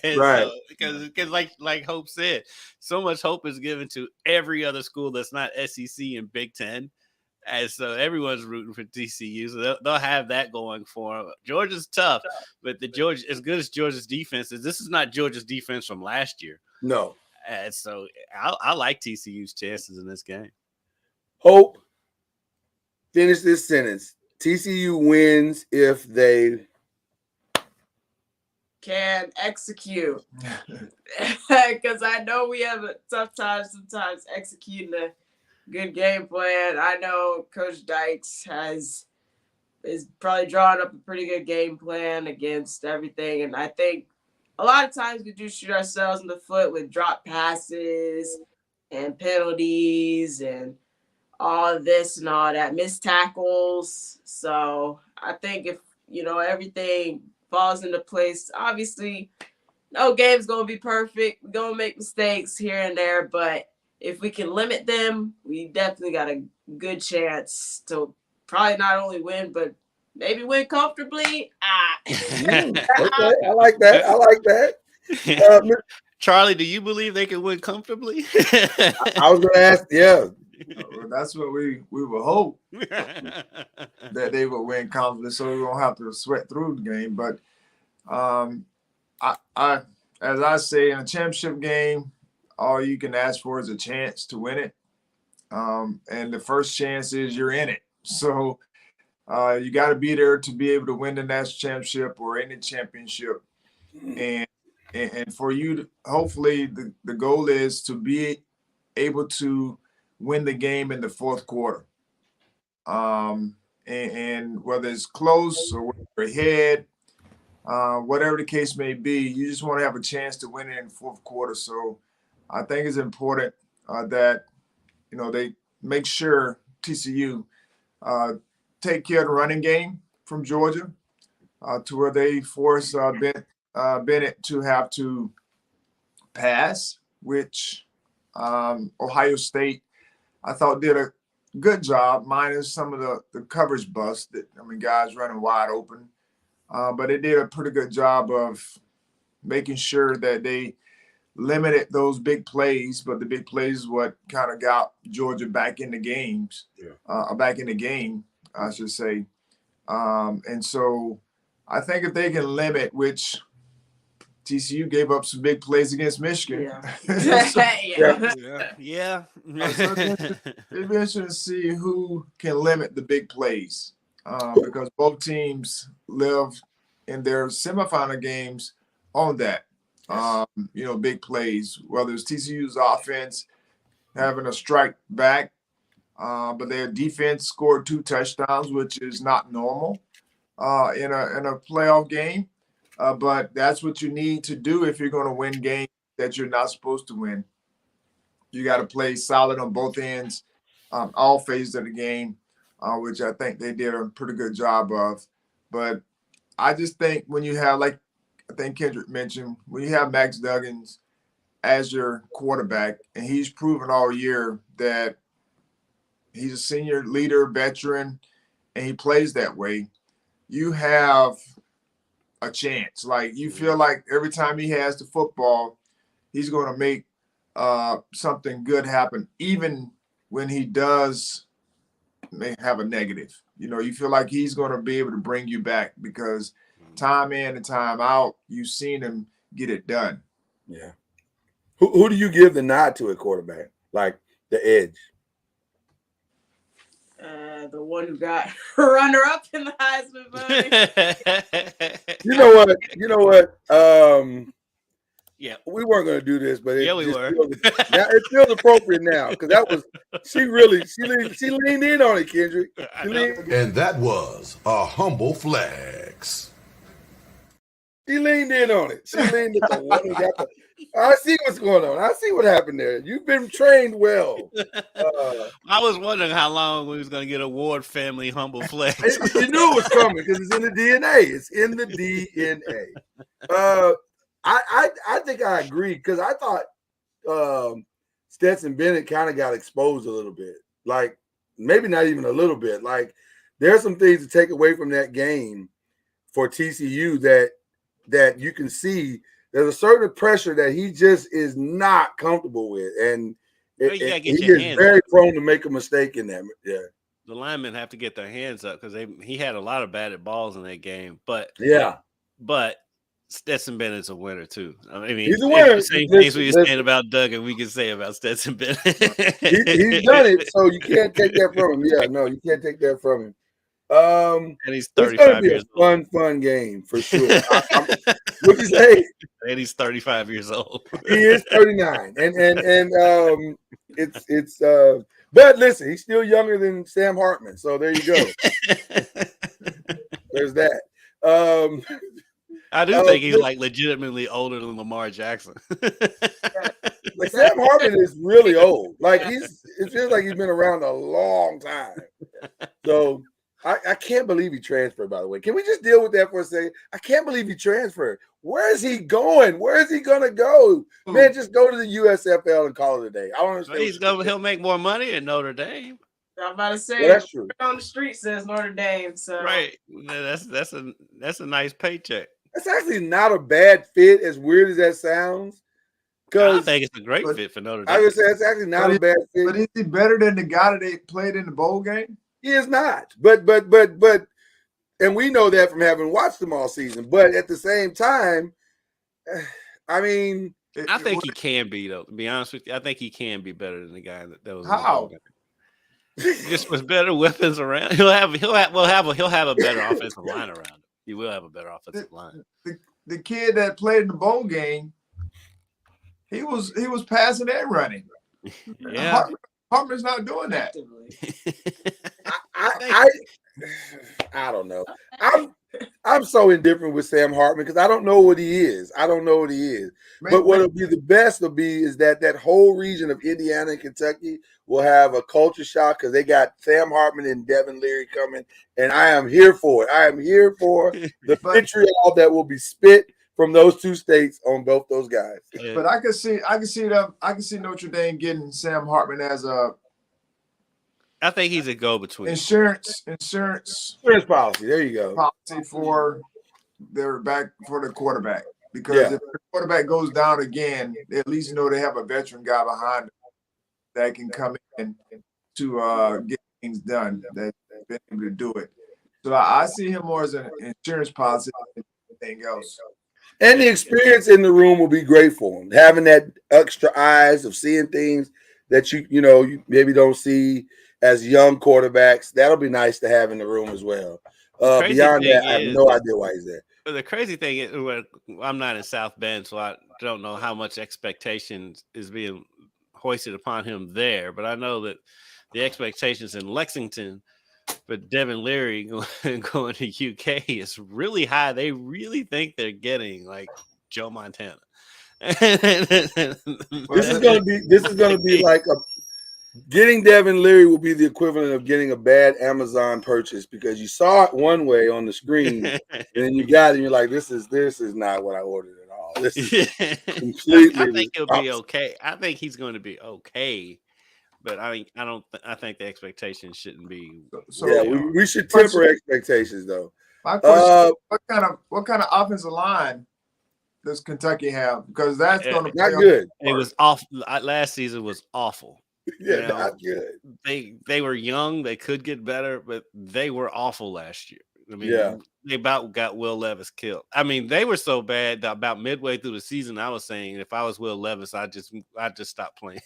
Speaker 8: So, because like Hope said, so much hope is given to every other school that's not SEC and Big Ten. And so everyone's rooting for TCU. So they'll have that going for them. Georgia's tough, but as good as Georgia's defense is, this is not Georgia's defense from last year.
Speaker 5: No.
Speaker 8: And so I like TCU's chances in this game.
Speaker 5: Hope, finish this sentence. TCU wins if they
Speaker 6: can execute. Because I know we have a tough time sometimes executing a good game plan. I know Coach Dykes is probably drawing up a pretty good game plan against everything. And I think a lot of times we do shoot ourselves in the foot with drop passes and penalties and all of this and all that, missed tackles. So I think if, everything falls into place, obviously no game's going to be perfect. We're going to make mistakes here and there, but if we can limit them, we definitely got a good chance to probably not only win, but maybe win comfortably.
Speaker 5: Okay, I like that.
Speaker 8: Charlie, do you believe they can win comfortably?
Speaker 5: I was going to ask,
Speaker 7: Well, that's what we would hope, that they would win comfortably, so we won't have to sweat through the game. But I as I say, in a championship game, all you can ask for is a chance to win it. And the first chance is you're in it. So you got to be there to be able to win the national championship or any championship. And for you to, hopefully the goal is to be able to win the game in the fourth quarter. And whether it's close or whether ahead, whatever the case may be, you just want to have a chance to win it in the fourth quarter. So I think it's important that, they make sure TCU take care of the running game from Georgia to where they force Bennett to have to pass, which Ohio State, I thought, did a good job, minus some of the coverage bust. Guys running wide open. But they did a pretty good job of making sure that they limited those big plays. But the big plays is what kind of got Georgia back in the games, back in the game, I should say. And so I think if they can limit, which TCU gave up some big plays against Michigan.
Speaker 8: Yeah.
Speaker 7: So it'd be interesting to see who can limit the big plays. Because both teams live in their semifinal games on that, big plays, whether it's TCU's offense having a strike back, but their defense scored 2 touchdowns, which is not normal in a playoff game. But that's what you need to do if you're going to win games that you're not supposed to win. You got to play solid on both ends, all phases of the game. Which I think they did a pretty good job of. But I just think when you have, like I think Kendrick mentioned, when you have Max Duggan as your quarterback, and he's proven all year that he's a senior leader, veteran, and he plays that way, you have a chance. Like, you feel like every time he has the football, he's going to make something good happen, even when he does – may have a negative. You feel like he's going to be able to bring you back because time in and time out, you've seen him get it done.
Speaker 5: Yeah. Who do you give the nod to at quarterback? Like the edge?
Speaker 6: The one who got runner-up in the Heisman voting.
Speaker 5: You know what? Yeah, we weren't going to do this, but
Speaker 8: we were.
Speaker 5: It feels appropriate now because she leaned in on it, Kendrick.
Speaker 3: And that was a humble flex.
Speaker 5: She leaned in on it. She leaned in on it. I see what's going on. I see what happened there. You've been trained well.
Speaker 8: I was wondering how long we was going to get a Ward family humble flex.
Speaker 5: You knew it was coming because it's in the DNA. It's in the DNA. I think I agree because I thought Stetson Bennett kind of got exposed a little bit. Like, maybe not even a little bit. Like, there are some things to take away from that game for TCU that you can see. There's a certain pressure that he just is not comfortable with. And he is very prone to make a mistake in that. Yeah.
Speaker 8: The linemen have to get their hands up because he had a lot of batted balls in that game. But Stetson Bennett's a winner too.
Speaker 5: He's a winner.
Speaker 8: The same things we were saying about Duggan, we can say about Stetson Bennett.
Speaker 5: He's done it, so you can't take that from him. Yeah, no, you can't take that from him.
Speaker 8: And he's 35 years old.
Speaker 5: Fun game for sure. What'd you say?
Speaker 8: And he's 35 years old.
Speaker 5: He is 39, and it's. But listen, he's still younger than Sam Hartman, so there you go. There's that.
Speaker 8: I do think he's like legitimately older than Lamar Jackson.
Speaker 5: Like, Sam Hartman is really old. Like, it feels like he's been around a long time. So I can't believe he transferred, by the way. Can we just deal with that for a second? I can't believe he transferred. Where is he going? Where is he going to go? Man, just go to the USFL and call it a day. I don't understand.
Speaker 8: He'll make more money in Notre Dame.
Speaker 6: I'm about to say,
Speaker 5: that's true.
Speaker 6: On the street says Notre Dame. So
Speaker 8: right, that's a nice paycheck.
Speaker 5: That's actually not a bad fit, as weird as that sounds.
Speaker 8: I think it's a great fit for Notre Dame.
Speaker 5: I would say it's actually not a bad fit.
Speaker 7: But is he better than the guy that they played in the bowl game?
Speaker 5: He is not. But And we know that from having watched them all season. But at the same time, I mean,
Speaker 8: I think he can be, though. To be honest with you, I think he can be better than the guy that was.
Speaker 7: How?
Speaker 8: Just with better weapons around, he'll have a better offensive line around him. He will have a better offensive line.
Speaker 7: The kid that played in the bowl game, he was passing and running.
Speaker 8: Yeah,
Speaker 7: Hartman's not doing that.
Speaker 5: I don't know. I'm so indifferent with Sam Hartman because I don't know what he is. But what'll be the best is that whole region of Indiana and Kentucky will have a culture shock because they got Sam Hartman and Devin Leary coming, and I am here for it. I am here for the vitriol that will be spit from those two states on both those guys.
Speaker 7: But I can see Notre Dame getting Sam Hartman as a.
Speaker 8: I think he's a go-between.
Speaker 7: Insurance
Speaker 5: policy. There you go.
Speaker 7: Policy for the quarterback. Because if the quarterback goes down again, they at least know they have a veteran guy behind them that can come in to get things done, that's been able to do it. So I see him more as an insurance policy than anything else.
Speaker 5: And the experience in the room will be great for him. Having that extra eyes of seeing things that you maybe don't see as young quarterbacks, that'll be nice to have in the room as well. Beyond that, I have no idea why he's there.
Speaker 8: The crazy thing is, I'm not in South Bend, so I don't know how much expectations is being hoisted upon him there. But I know that the expectations in Lexington for Devin Leary going to UK is really high. They really think they're getting like Joe Montana.
Speaker 5: This is gonna be like getting Devin Leary will be the equivalent of getting a bad Amazon purchase because you saw it one way on the screen and then you got it and you're like, this is not what I ordered at all. This is completely.
Speaker 8: I think he'll be okay. I think he's going to be okay, but I think the expectations shouldn't be.
Speaker 5: We should temper expectations though.
Speaker 7: My question: what kind of offensive line does Kentucky have? Because that's going to be
Speaker 5: not good.
Speaker 8: It was off. Last season was awful.
Speaker 5: Yeah, not good.
Speaker 8: They were young. They could get better, but they were awful last year. I mean, they about got Will Levis killed. I mean, they were so bad that about midway through the season, I was saying if I was Will Levis, I'd just stop playing.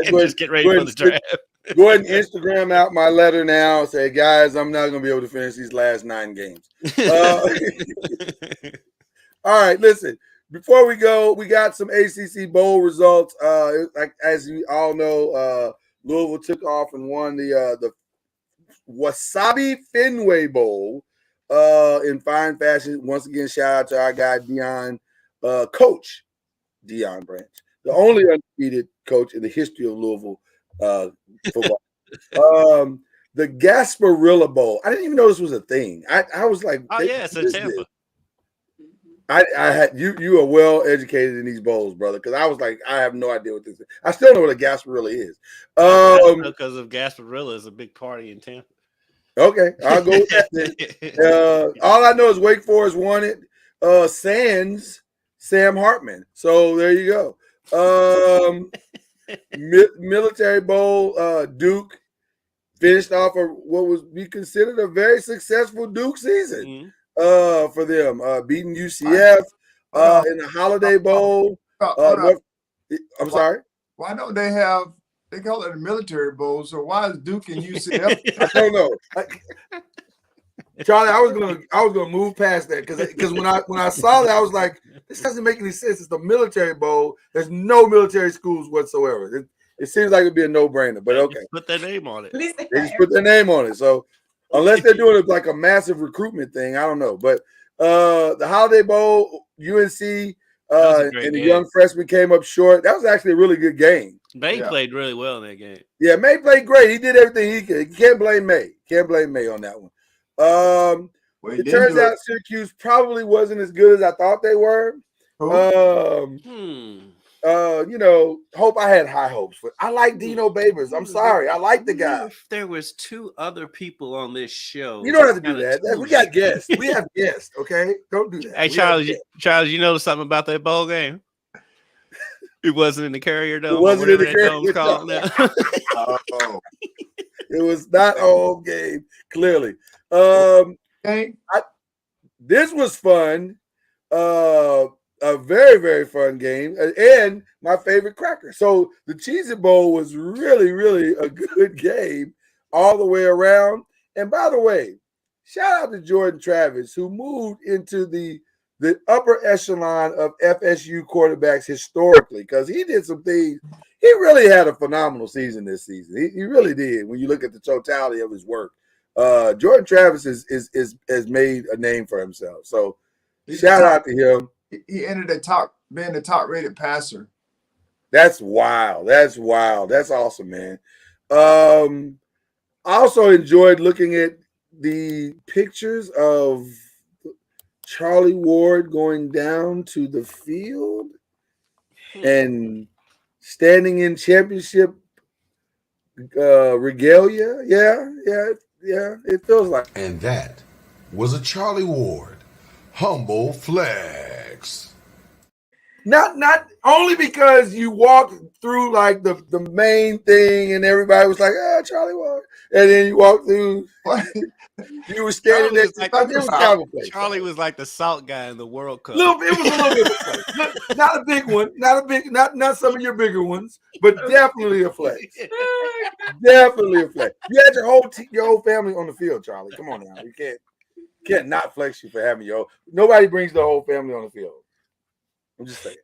Speaker 8: Just get ready for the draft.
Speaker 5: Go ahead and Instagram out my letter now. Say, guys, I'm not going to be able to finish these last 9 games. All right, listen. Before we go, we got some ACC bowl results. As you all know, Louisville took off and won the Wasabi Fenway Bowl in fine fashion. Once again, shout out to our guy Deion, Coach Deion Branch, the only undefeated coach in the history of Louisville football. The Gasparilla Bowl. I didn't even know this was a thing. I was like,
Speaker 8: oh yeah, it's in Tampa.
Speaker 5: I had you are well educated in these bowls, brother, because I was like, I have no idea what this is. I still know what a Gasparilla is.
Speaker 8: Because of Gasparilla is a big party in Tampa.
Speaker 5: Okay, I'll go with that then. All I know is Wake Forest won it. Sans Sam Hartman. So there you go. Military Bowl, Duke finished off what was be considered a very successful Duke season.
Speaker 8: Mm-hmm.
Speaker 5: For them, beating UCF in the Holiday Bowl. I'm sorry.
Speaker 7: Why don't they call it a military bowl? So why is Duke and UCF?
Speaker 5: I don't know, Charlie. I was gonna move past that because when I saw that, I was like, this doesn't make any sense. It's the military bowl. There's no military schools whatsoever. It seems like it'd be a no-brainer, but okay.
Speaker 8: Just put their name on it.
Speaker 5: They just put their name on it. So. Unless they're doing it like a massive recruitment thing, I don't know. But the Holiday Bowl, UNC and the young freshman came up short. That was actually a really good game.
Speaker 8: May played really well in that game.
Speaker 5: Yeah, May played great. He did everything he could. You can't blame May. Can't blame May on that one. It turns out Syracuse probably wasn't as good as I thought they were. Hope I had high hopes for. I like Dino Babers. I'm sorry. I like the guy.
Speaker 8: If there was 2 other people on this show.
Speaker 5: You don't have to do that. We got guests. We have guests, okay? Don't do that.
Speaker 8: Hey, Charles, you know something about that bowl game? It wasn't in the Carrier Dome.
Speaker 5: It wasn't in the Carrier Dome. It was not a home game, clearly.
Speaker 7: game?
Speaker 5: This was fun. A very, very fun game, and my favorite cracker. So the Cheez-It Bowl was really, really a good game all the way around. And by the way, shout out to Jordan Travis, who moved into the upper echelon of FSU quarterbacks historically, because he did some things. He really had a phenomenal season this season. He really did. When you look at the totality of his work, Jordan Travis has made a name for himself. So shout out to him.
Speaker 7: He ended being the top rated passer.
Speaker 5: That's wild. That's wild. That's awesome, man. I also enjoyed looking at the pictures of Charlie Ward going down to the field and standing in championship regalia. Yeah. It feels like.
Speaker 3: And that was a Charlie Ward humble flex.
Speaker 5: Not only because you walked through like the main thing and everybody was like, Charlie Ward. And then you walk through. You were standing there.
Speaker 8: Charlie was like the salt guy in the World Cup.
Speaker 5: It was a little bit of a flex. Not a big one. Not some of your bigger ones, but definitely a flex. Definitely a flex. You had your whole family on the field, Charlie. Come on now. You can't not flex you for having nobody brings the whole family on the field. I'm just saying.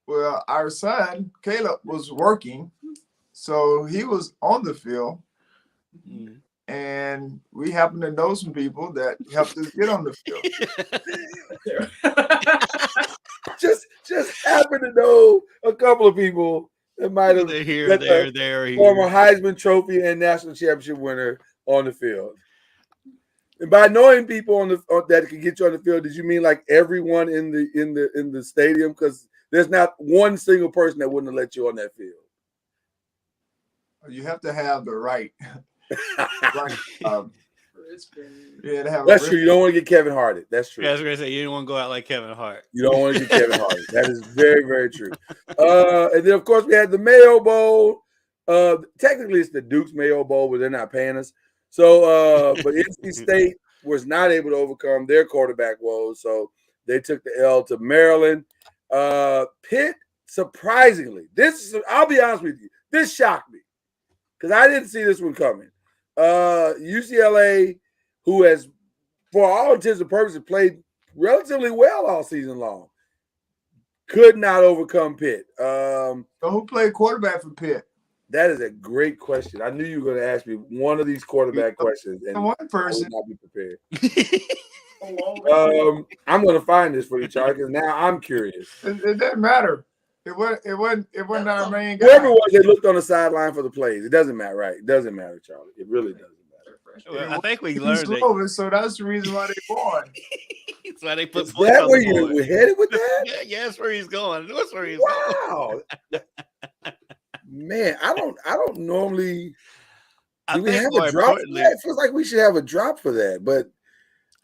Speaker 7: Well, our son Caleb was working, so he was on the field. Mm-hmm. And we happen to know some people that helped us get on the
Speaker 5: field. just happen to know a couple of people that might have former Heisman Trophy and national championship winner on the field. And by knowing people that can get you on the field, did you mean like everyone in the stadium? Because there's not one single person that wouldn't have let you on that field.
Speaker 7: You have to have the right.
Speaker 5: That's true. You don't want to get Kevin Hart. That's true.
Speaker 8: Yeah, I was gonna say you don't want to go out like Kevin Hart.
Speaker 5: You don't want to get Kevin Hart. That is very, very true. And then of course we had the Mayo Bowl. Technically it's the Duke's Mayo Bowl, but they're not paying us. So but NC State was not able to overcome their quarterback woes, so they took the L to Maryland. Pitt, surprisingly, I'll be honest with you, this shocked me because I didn't see this one coming. UCLA, who has, for all intents and purposes, played relatively well all season long, could not overcome Pitt.
Speaker 7: So who played quarterback for Pitt?
Speaker 5: That is a great question. I knew you were going to ask me one of these quarterback questions, and
Speaker 7: one person.
Speaker 5: I would not be prepared. I'm going to find this for you, Charlie, because now I'm curious.
Speaker 7: It doesn't matter. It wasn't our main guy.
Speaker 5: Whoever it was, they looked on the sideline for the plays. It doesn't matter, right? It doesn't matter, Charlie. It really doesn't matter.
Speaker 8: Well, I think we learned
Speaker 7: that. So that's the reason why they won.
Speaker 8: That's why they put.
Speaker 5: Is that where you were headed with that?
Speaker 8: Yeah, that's where he's going. That's where he's
Speaker 5: going. Wow. Man, I don't normally. Do we have a drop for that? It feels like we should have a drop for that, but.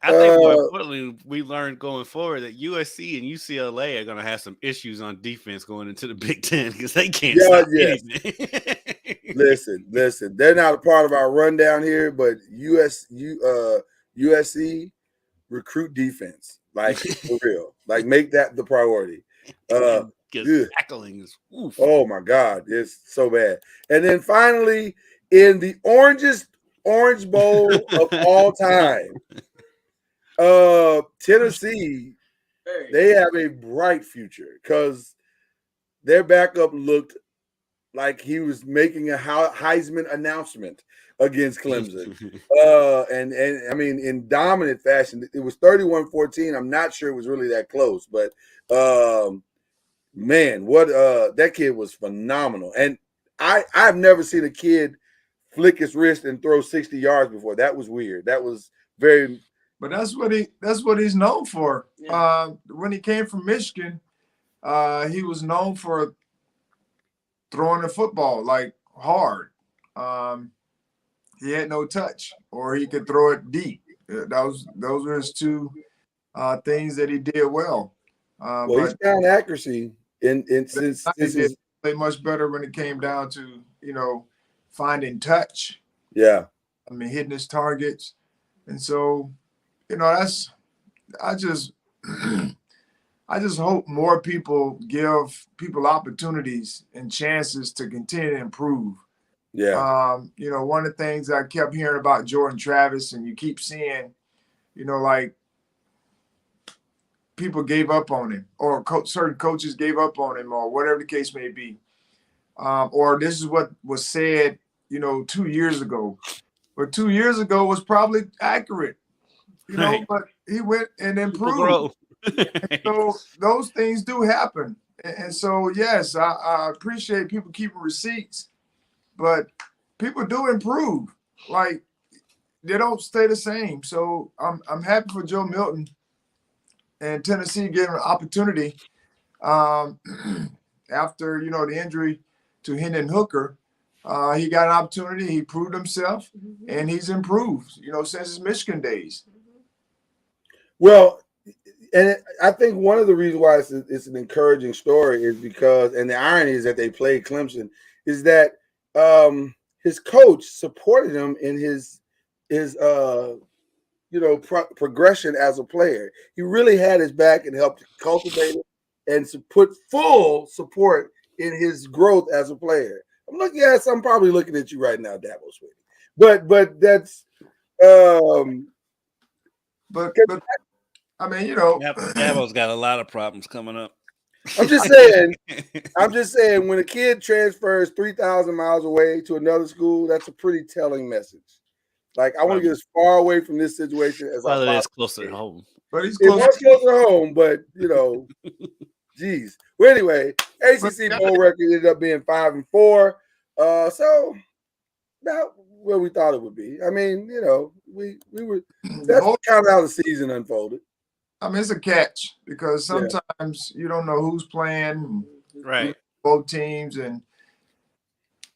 Speaker 8: I think more importantly, we learned going forward that USC and UCLA are going to have some issues on defense going into the Big Ten because they can't stop anything.
Speaker 5: Listen, they're not a part of our rundown here, but USC recruit defense, like for real, like make that the priority.
Speaker 8: Tackling is
Speaker 5: oh my God, it's so bad. And then finally, in the orangest Orange Bowl of all time. Tennessee, they have a bright future because their backup looked like he was making a Heisman announcement against Clemson. And I mean, in dominant fashion. It was 31-14. I'm not sure it was really that close, but man, what that kid was phenomenal. And I've never seen a kid flick his wrist and throw 60 yards before. That was weird. That was very.
Speaker 7: But that's what he's known for. Yeah. When he came from Michigan, he was known for throwing the football like hard. He had no touch, or he could throw it deep. Those were his two things that he did well.
Speaker 5: Well, he's found accuracy since
Speaker 7: he played much better when it came down to finding touch.
Speaker 5: Yeah,
Speaker 7: I mean hitting his targets, and so. that's I just I just hope more people give people opportunities and chances to continue to improve.
Speaker 5: Yeah.
Speaker 7: One of the things I kept hearing about Jordan Travis, and you keep seeing, like people gave up on him, or certain coaches gave up on him, or whatever the case may be. Or this is what was said, 2 years ago. But 2 years ago was probably accurate,
Speaker 8: Right.
Speaker 7: but he went and
Speaker 8: People
Speaker 7: improved.
Speaker 8: grow.
Speaker 7: So those things do happen. And so, yes, I appreciate people keeping receipts, but people do improve. Like, they don't stay the same. So I'm happy for Joe Milton and Tennessee getting an opportunity after, the injury to Hendon Hooker. He got an opportunity. He proved himself, and he's improved, since his Michigan days.
Speaker 5: Well, and I think one of the reasons why it's an encouraging story is because, and the irony is that they played Clemson, is that his coach supported him in his progression as a player. He really had his back and helped cultivate it and to put full support in his growth as a player. I'm looking at I'm probably looking at you right now, Dabo Swinney. But that's
Speaker 7: but I mean,
Speaker 8: Dabo's got a lot of problems coming up.
Speaker 5: I'm just saying when a kid transfers 3,000 miles away to another school, that's a pretty telling message. Like, I want to get as far away from this situation as I possibly can.
Speaker 8: It's closer to home.
Speaker 7: But he's
Speaker 5: closer to home, but geez. Well, anyway, ACC bowl record ended up being 5-4. So about where we thought it would be. I mean, we were. That's kind of how the season unfolded.
Speaker 7: I mean, it's a catch because sometimes you don't know who's playing,
Speaker 8: right?
Speaker 7: Both teams, and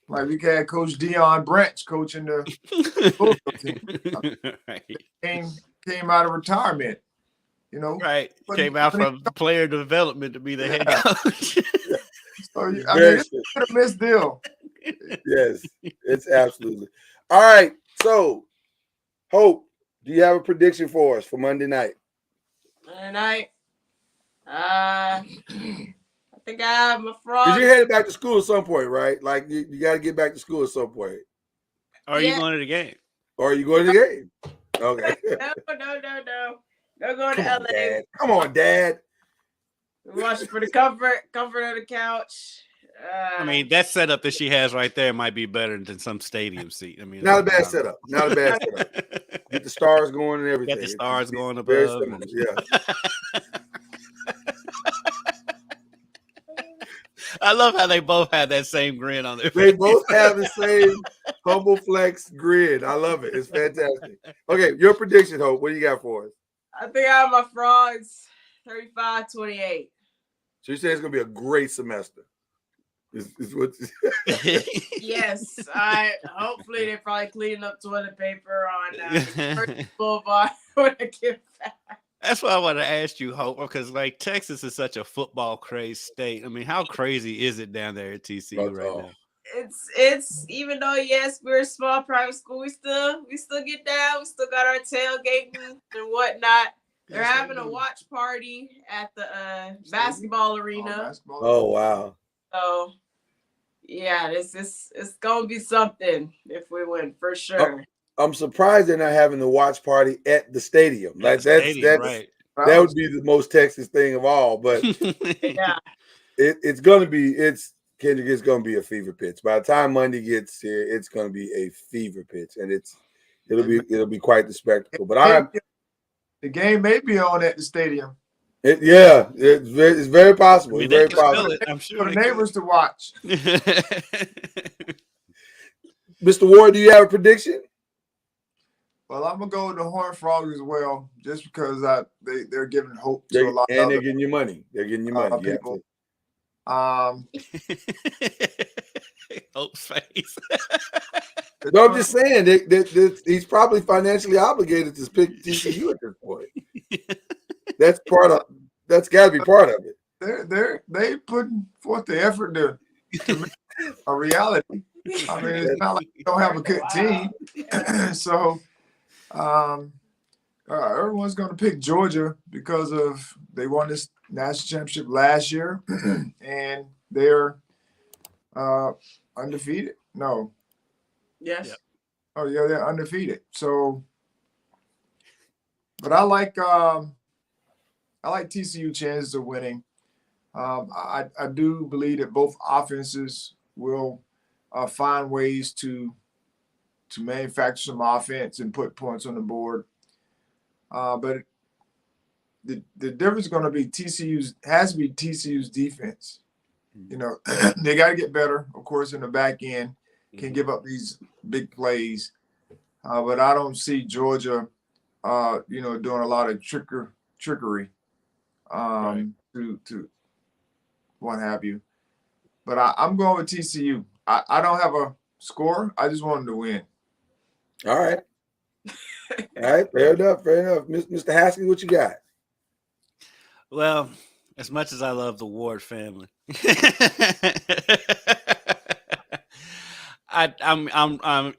Speaker 7: like we had Coach Deion Branch coaching the both team. Right. Came out of retirement,
Speaker 8: right? Came out from player development to be the head coach.
Speaker 7: So I mean, it's a missed deal.
Speaker 5: Yes, it's absolutely. All right. So, Hope, do you have a prediction for us for Monday night?
Speaker 6: Monday night. I think I have my frog.
Speaker 5: Because you're headed back to school at some point, right? Like you got to get back to school at some point.
Speaker 8: Or are you going to the game?
Speaker 5: Or are you going to the game? Okay.
Speaker 6: No. Don't go to LA.
Speaker 5: Dad. Come on, Dad.
Speaker 6: We're watching for the comfort of the couch.
Speaker 8: I mean, that setup that she has right there might be better than some stadium seat. I mean,
Speaker 5: not a bad setup. Get the stars going and everything.
Speaker 8: Get the stars going above.
Speaker 5: Yeah.
Speaker 8: I love how they both have that same grin on their face.
Speaker 5: They both have the same humble flex grin. I love it. It's fantastic. Okay, your prediction, Hope. What do you got for us?
Speaker 6: I think I have my frogs 35-28.
Speaker 5: So you say it's going to be a great semester. Is what?
Speaker 6: Yes, hopefully they're probably cleaning up toilet paper on Boulevard when I get back.
Speaker 8: That's why I want to ask you, Hope, because like Texas is such a football crazed state. I mean, how crazy is it down there at TCU right now?
Speaker 6: It's even though we're a small private school, we still get down. We still got our tailgating and whatnot. They're having a watch party at the basketball arena.
Speaker 5: Oh wow!
Speaker 6: So. Yeah, it's gonna be something if we win for sure.
Speaker 5: I'm surprised they're not having the watch party at the stadium. Like
Speaker 8: right.
Speaker 5: That would be the most Texas thing of all. But
Speaker 6: yeah,
Speaker 5: it's gonna be Kendrick. It's gonna be a fever pitch. By the time Monday gets here, it's gonna be a fever pitch, and it'll be quite the spectacle. But
Speaker 7: the game may be on at the stadium.
Speaker 5: It's very possible. It's very possible.
Speaker 8: I'm sure
Speaker 7: for the neighbors to watch.
Speaker 5: Mr. Ward, do you have a prediction?
Speaker 7: Well, I'm gonna go with the Horned Frogs as well, just because they're giving hope to a lot
Speaker 5: and they're getting you money. They're getting you money.
Speaker 7: People.
Speaker 8: Hope's face.
Speaker 5: No, I'm just saying he's probably financially obligated to pick TCU at this point. That's got to be part of it.
Speaker 7: They putting forth the effort to make a reality. I mean, it's not like they don't have a good team. So, Everyone's going to pick Georgia because of they won this national championship last year, and they're undefeated. No.
Speaker 6: Yes.
Speaker 8: Yep.
Speaker 7: Oh yeah, they're undefeated. So, but I like TCU chances of winning. I do believe that both offenses will find ways to manufacture some offense and put points on the board. But the difference is going to be TCU's defense. You know, they got to get better, of course, in the back end. Can give up these big plays, but I don't see Georgia, doing a lot of trickery,
Speaker 8: Right.
Speaker 7: to what have you. But I'm going with TCU. I don't have a score. I just want them to win.
Speaker 5: All right. All right. Fair enough. Mr. Haskins, what you got?
Speaker 8: Well, as much as I love the Ward family, I'm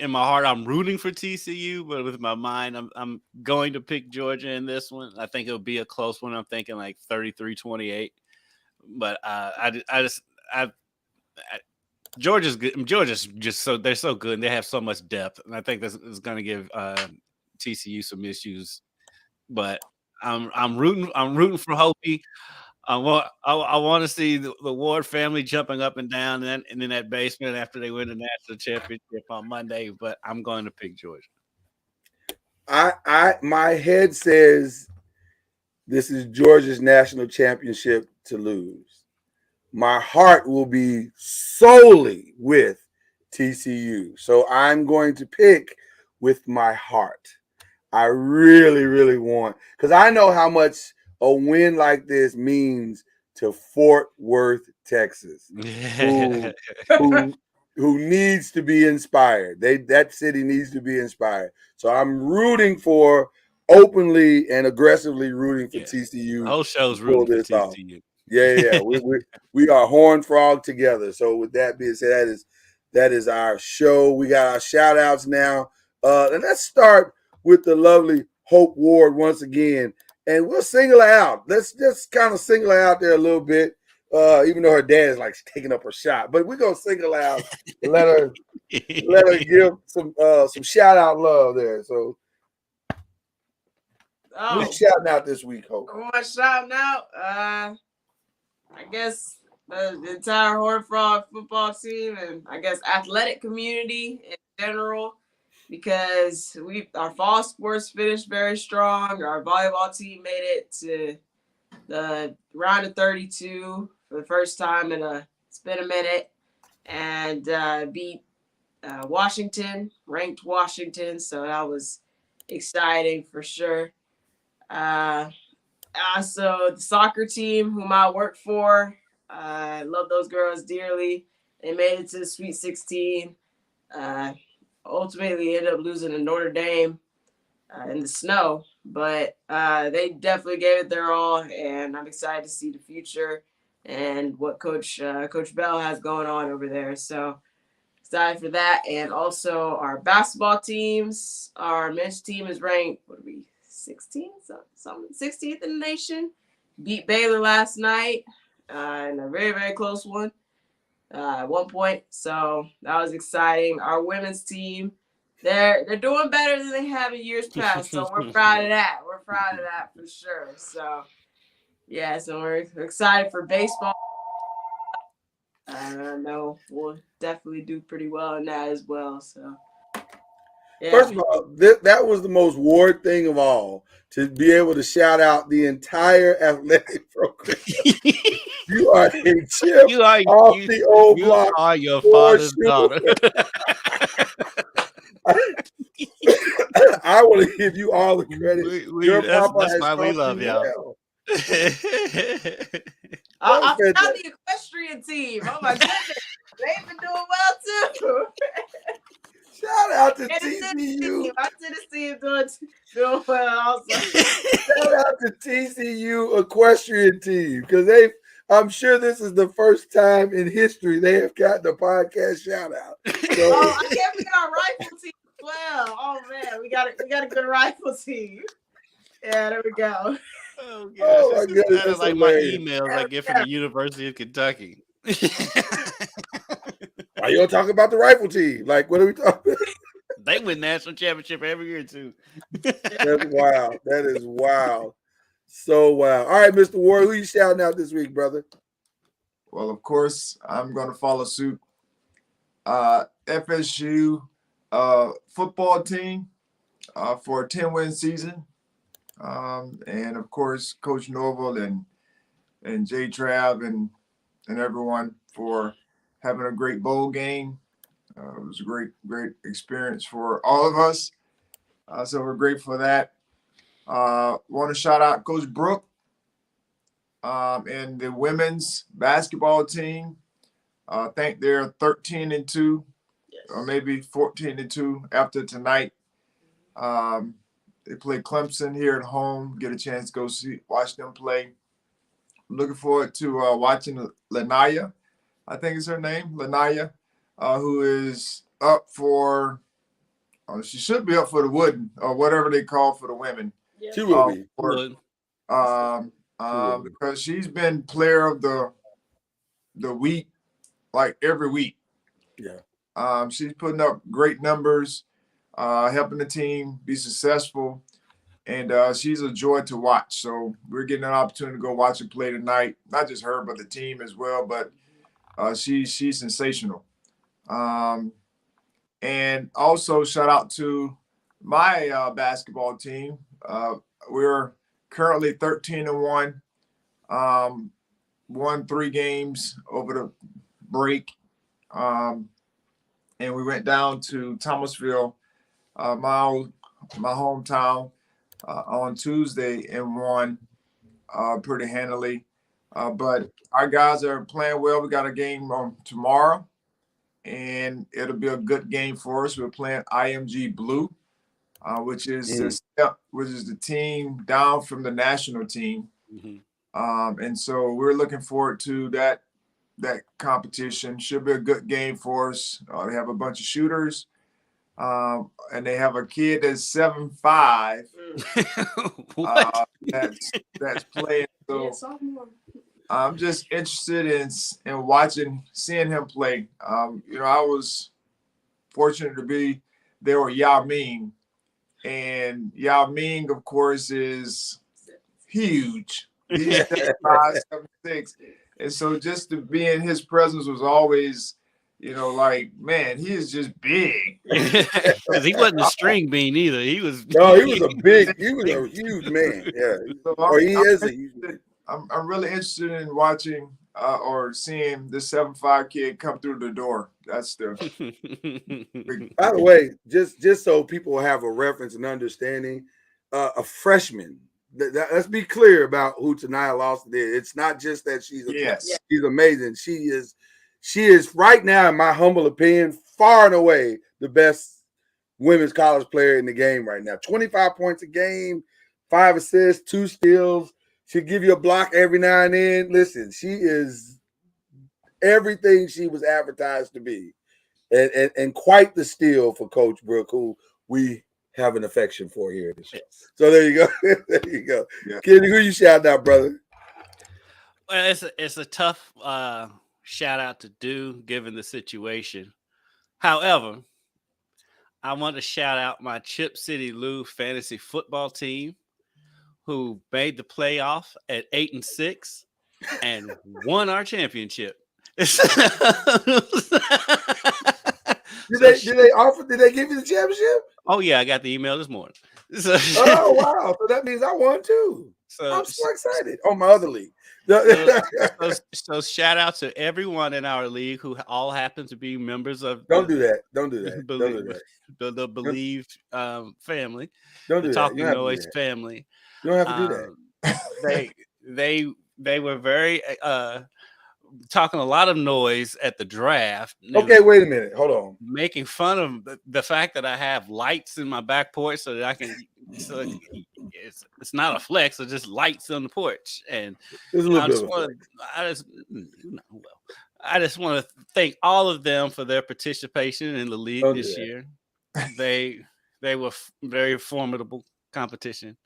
Speaker 8: in my heart I'm rooting for TCU, but with my mind I'm going to pick Georgia in this one. I think it'll be a close one. I'm thinking like 33-28. But Georgia's good. Georgia's just they're so good and they have so much depth, and I think this is going to give TCU some issues. But I'm rooting for Hopi. I want to see the Ward family jumping up and down and in that basement after they win the national championship on Monday. But I'm going to pick Georgia.
Speaker 5: My head says this is Georgia's national championship to lose. My heart will be solely with TCU. So I'm going to pick with my heart. I really, really want, because I know how much a win like this means to Fort Worth, Texas, who needs to be inspired. That city needs to be inspired. So I'm rooting for, openly and aggressively rooting for TCU.
Speaker 8: The whole show's rooting for TCU.
Speaker 5: Yeah. We are Horned Frog together. So with that being said, that is our show. We got our shout outs now. And let's start with the lovely Hope Ward once again. And we'll single her out. Let's just kind of single her out there a little bit, even though her dad is like taking up her shot. But we're gonna single her out and let her give some shout out love there. So who's shouting out this week, Hope?
Speaker 6: Who am I shouting out? I guess the entire Horned Frog football team and I guess athletic community in general, because our fall sports finished very strong. Our volleyball team made it to the round of 32 for the first time it's been a minute, and beat Washington, ranked Washington. So that was exciting for sure. Also, the soccer team, whom I work for, I love those girls dearly. They made it to the Sweet 16. Ultimately ended up losing to Notre Dame in the snow, but they definitely gave it their all, and I'm excited to see the future and what Coach Bell has going on over there. So excited for that. And also our basketball teams, our men's team is ranked, 16th? 16th in the nation. Beat Baylor last night in a very, very close one at one point. So that was exciting. Our women's team, they're doing better than they have in years past. So we're proud of that. We're proud of that for sure. So yeah, so we're excited for baseball. I know we'll definitely do pretty well in that as well. So yeah.
Speaker 5: First of all, that was the most Ward thing of all, to be able to shout out the entire athletic program. You are a chip off the old block.
Speaker 8: You are your father's daughter.
Speaker 5: I want to give you all the credit.
Speaker 8: That's why we love y'all.
Speaker 6: I found the equestrian team. Oh my goodness, they've been doing well too.
Speaker 5: Shout out to TCU.
Speaker 6: Our tennis team doing well also.
Speaker 5: Shout out to TCU equestrian team, because I'm sure this is the first time in history they have gotten a podcast shout out. So,
Speaker 6: I can't forget our rifle team as well. Oh man, we got a good rifle team. Yeah, there we go.
Speaker 8: Oh gosh,
Speaker 5: Oh my goodness,
Speaker 8: that is
Speaker 5: that's
Speaker 8: like my
Speaker 5: hilarious.
Speaker 8: emails I get from the University of Kentucky.
Speaker 5: Why you don't talk about the rifle team? Like, what are we talking about?
Speaker 8: They win national championship every year too.
Speaker 5: That's wild. That is wild. So wild. All right, Mr. Ward, who you shouting out this week, brother?
Speaker 7: Well, of course, I'm going to follow suit. FSU football team for a 10-win season. And of course, Coach Norville and Jay Trav and everyone for having a great bowl game. It was a great experience for all of us. So we're grateful for that. Want to shout out Coach Brooke and the women's basketball team. I think they're 13-2, or maybe 14-2 after tonight. They play Clemson here at home. Get a chance to go watch them play. I'm looking forward to watching Lanaya. I think is her name, Lanaya, who is up for. She should be up for the Wooden or whatever they call for the women.
Speaker 5: She will be.
Speaker 7: Because she's been player of the week, like every week.
Speaker 5: Yeah.
Speaker 7: She's putting up great numbers, helping the team be successful, and she's a joy to watch. So we're getting an opportunity to go watch her play tonight. Not just her, but the team as well. But she's sensational. And also shout out to my basketball team. We're currently 13-1. Won 3 games over the break. And we went down to Thomasville, my hometown, on Tuesday and won pretty handily. But our guys are playing well. We got a game tomorrow, and it'll be a good game for us. We're playing IMG Blue, which is the team down from the national team.
Speaker 8: Mm-hmm.
Speaker 7: And so we're looking forward to that competition. Should be a good game for us. They have a bunch of shooters, and they have a kid that's 7'5". That's playing. So I'm just interested in seeing him play. I was fortunate to be there with Yao Ming, and Yao Ming, of course, is huge. He's 5'6", and so just to be in his presence was always, like, man, he is just big.
Speaker 8: Because he wasn't a string bean either. He was
Speaker 5: a huge man. Yeah.
Speaker 7: So
Speaker 5: he is a huge man.
Speaker 7: I'm really interested in watching or seeing this 7'5" kid come through the door. That's the.
Speaker 5: By the way, just so people have a reference and understanding, a freshman. Let's be clear about who Taniyah Lawson is. It's not just that she's amazing. She is right now, in my humble opinion, far and away the best women's college player in the game right now. 25 points a game, 5 assists, 2 steals. She'll give you a block every now and then. Listen, she is everything she was advertised to be. And quite the steal for Coach Brooke, who we have an affection for here at the show. So there you go. There you go. Yeah. Kenny, who you shouting out, brother?
Speaker 8: Well, it's a tough shout out to do given the situation. However, I want to shout out my Chip City Lou fantasy football team, who made the playoff at 8-6 and won our championship.
Speaker 5: Did they give you the championship?
Speaker 8: Oh yeah, I got the email this morning.
Speaker 5: Oh wow! So that means I won too. I'm so excited. On my other league.
Speaker 8: So shout out to everyone in our league who all happen to be members of.
Speaker 5: Don't do that.
Speaker 8: The BLEAV family.
Speaker 5: Don't do
Speaker 8: the
Speaker 5: that.
Speaker 8: Talking Noise family.
Speaker 5: You don't have to do
Speaker 8: that. They were very talking a lot of noise at the draft.
Speaker 5: Okay, wait a minute. Hold on.
Speaker 8: Making fun of the fact that I have lights in my back porch so that I can. So it's not a flex. It's just lights on the porch, and I just want to thank all of them for their participation in the league this year. They were very formidable competition.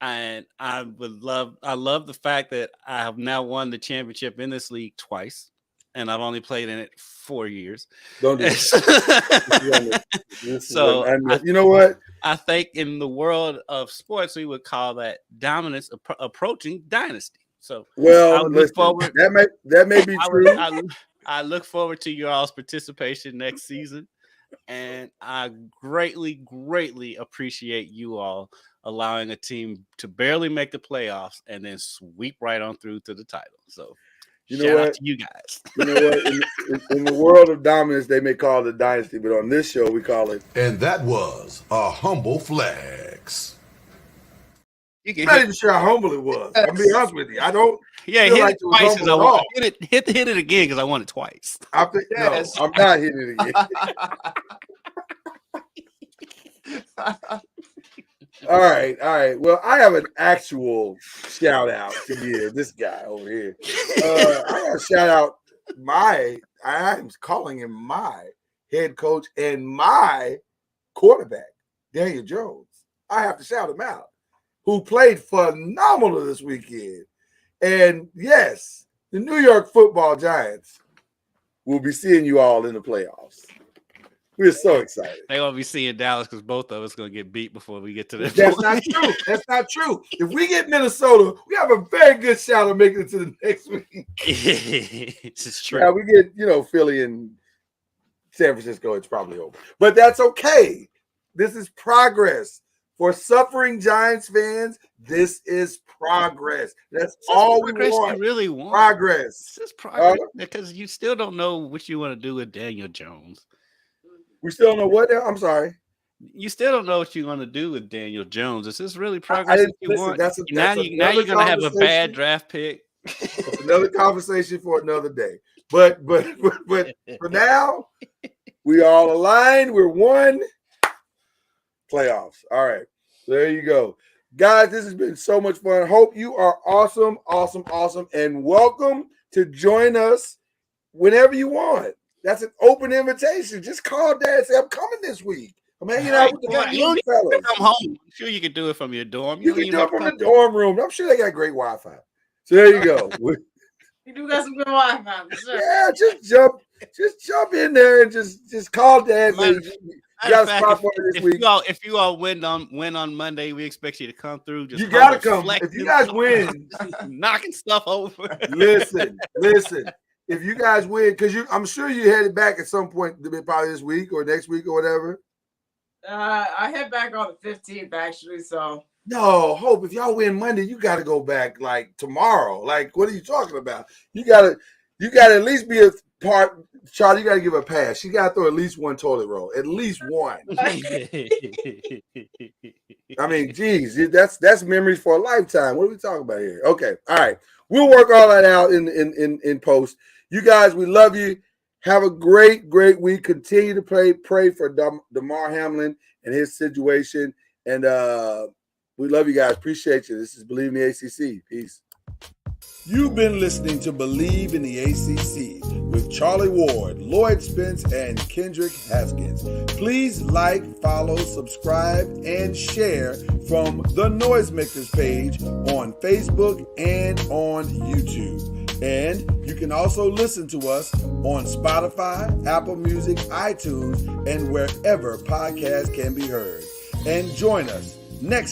Speaker 8: And I love the fact that I have now won the championship in this league twice, and I've only played in it 4 years.
Speaker 5: Don't do that.
Speaker 8: So
Speaker 5: you know what?
Speaker 8: I think in the world of sports, we would call that dominance approaching dynasty. So
Speaker 5: well, that may be true.
Speaker 8: I look forward to your all's participation next season, and I greatly, greatly appreciate you all allowing a team to barely make the playoffs and then sweep right on through to the title. So shout out to you guys.
Speaker 5: You know what? In the world of dominance, they may call it a dynasty, but on this show, we call it.
Speaker 3: And that was a humble flex.
Speaker 5: I'm not even sure how humble it was. I'm being honest with you. I don't.
Speaker 8: Yeah, hit it twice because I want it. Hit it again because I won it twice.
Speaker 5: No, I'm not hitting it again. All right. Well, I have an actual shout out to give. This guy over here. I got to shout out I'm calling him my head coach and my quarterback, Daniel Jones. I have to shout him out, who played phenomenal this weekend. And yes, the New York Football Giants will be seeing you all in the playoffs. We're so excited.
Speaker 8: They won't be seeing Dallas because both of us going to get beat before we get to that.
Speaker 5: That's not true. That's not true. If we get Minnesota, we have a very good shot of making it to the next week.
Speaker 8: This is true.
Speaker 5: Yeah, we get, Philly and San Francisco, it's probably over. But that's okay. This is progress. For suffering Giants fans, this is progress. That's all we want.
Speaker 8: You really want
Speaker 5: progress.
Speaker 8: This is progress because you still don't know what you want to do with Daniel Jones.
Speaker 5: We still don't know what? I'm sorry.
Speaker 8: You still don't know what you want to do with Daniel Jones. Is this really progress you want? Now you're going to have a bad draft pick.
Speaker 5: That's another conversation for another day. But for now, we all aligned. We're one. Playoffs. All right. There you go. Guys, this has been so much fun. Hope you are awesome, and welcome to join us whenever you want. That's an open invitation. Just call Dad and say, I'm coming this week. I'm hanging out with the young fellas.
Speaker 8: Come home. I'm sure you can do it from your dorm.
Speaker 5: You can do it from the dorm room. I'm sure they got great Wi-Fi. So there you go.
Speaker 6: You do got some good Wi-Fi. Sure.
Speaker 5: Yeah, just jump in there and just call Dad. You got a spot for me this week.
Speaker 8: If you all win on Monday, we expect you to come through.
Speaker 5: You got to come. If you guys win,
Speaker 8: knocking stuff over.
Speaker 5: Listen. If you guys win, because I'm sure you headed back at some point, probably this week or next week or whatever.
Speaker 6: I head back on the 15th actually. So
Speaker 5: no, Hope. If y'all win Monday, you got to go back like tomorrow. Like, what are you talking about? You got to at least be a part. Charlie, you got to give a pass. She got to throw at least one toilet roll. At least one. I mean, geez, that's memories for a lifetime. What are we talking about here? Okay, all right. We'll work all that out in post. You guys, we love you. Have a great week. Continue to pray for Damar Hamlin and his situation. And we love you guys. Appreciate you. This is Believe in the ACC. Peace. You've been listening to Believe in the ACC with Charlie Ward, Lloyd Spence, and Kendrick Haskins. Please like, follow, subscribe, and share from the Noisemakers page on Facebook and on YouTube. And you can also listen to us on Spotify, Apple Music, iTunes, and wherever podcasts can be heard. And join us next time.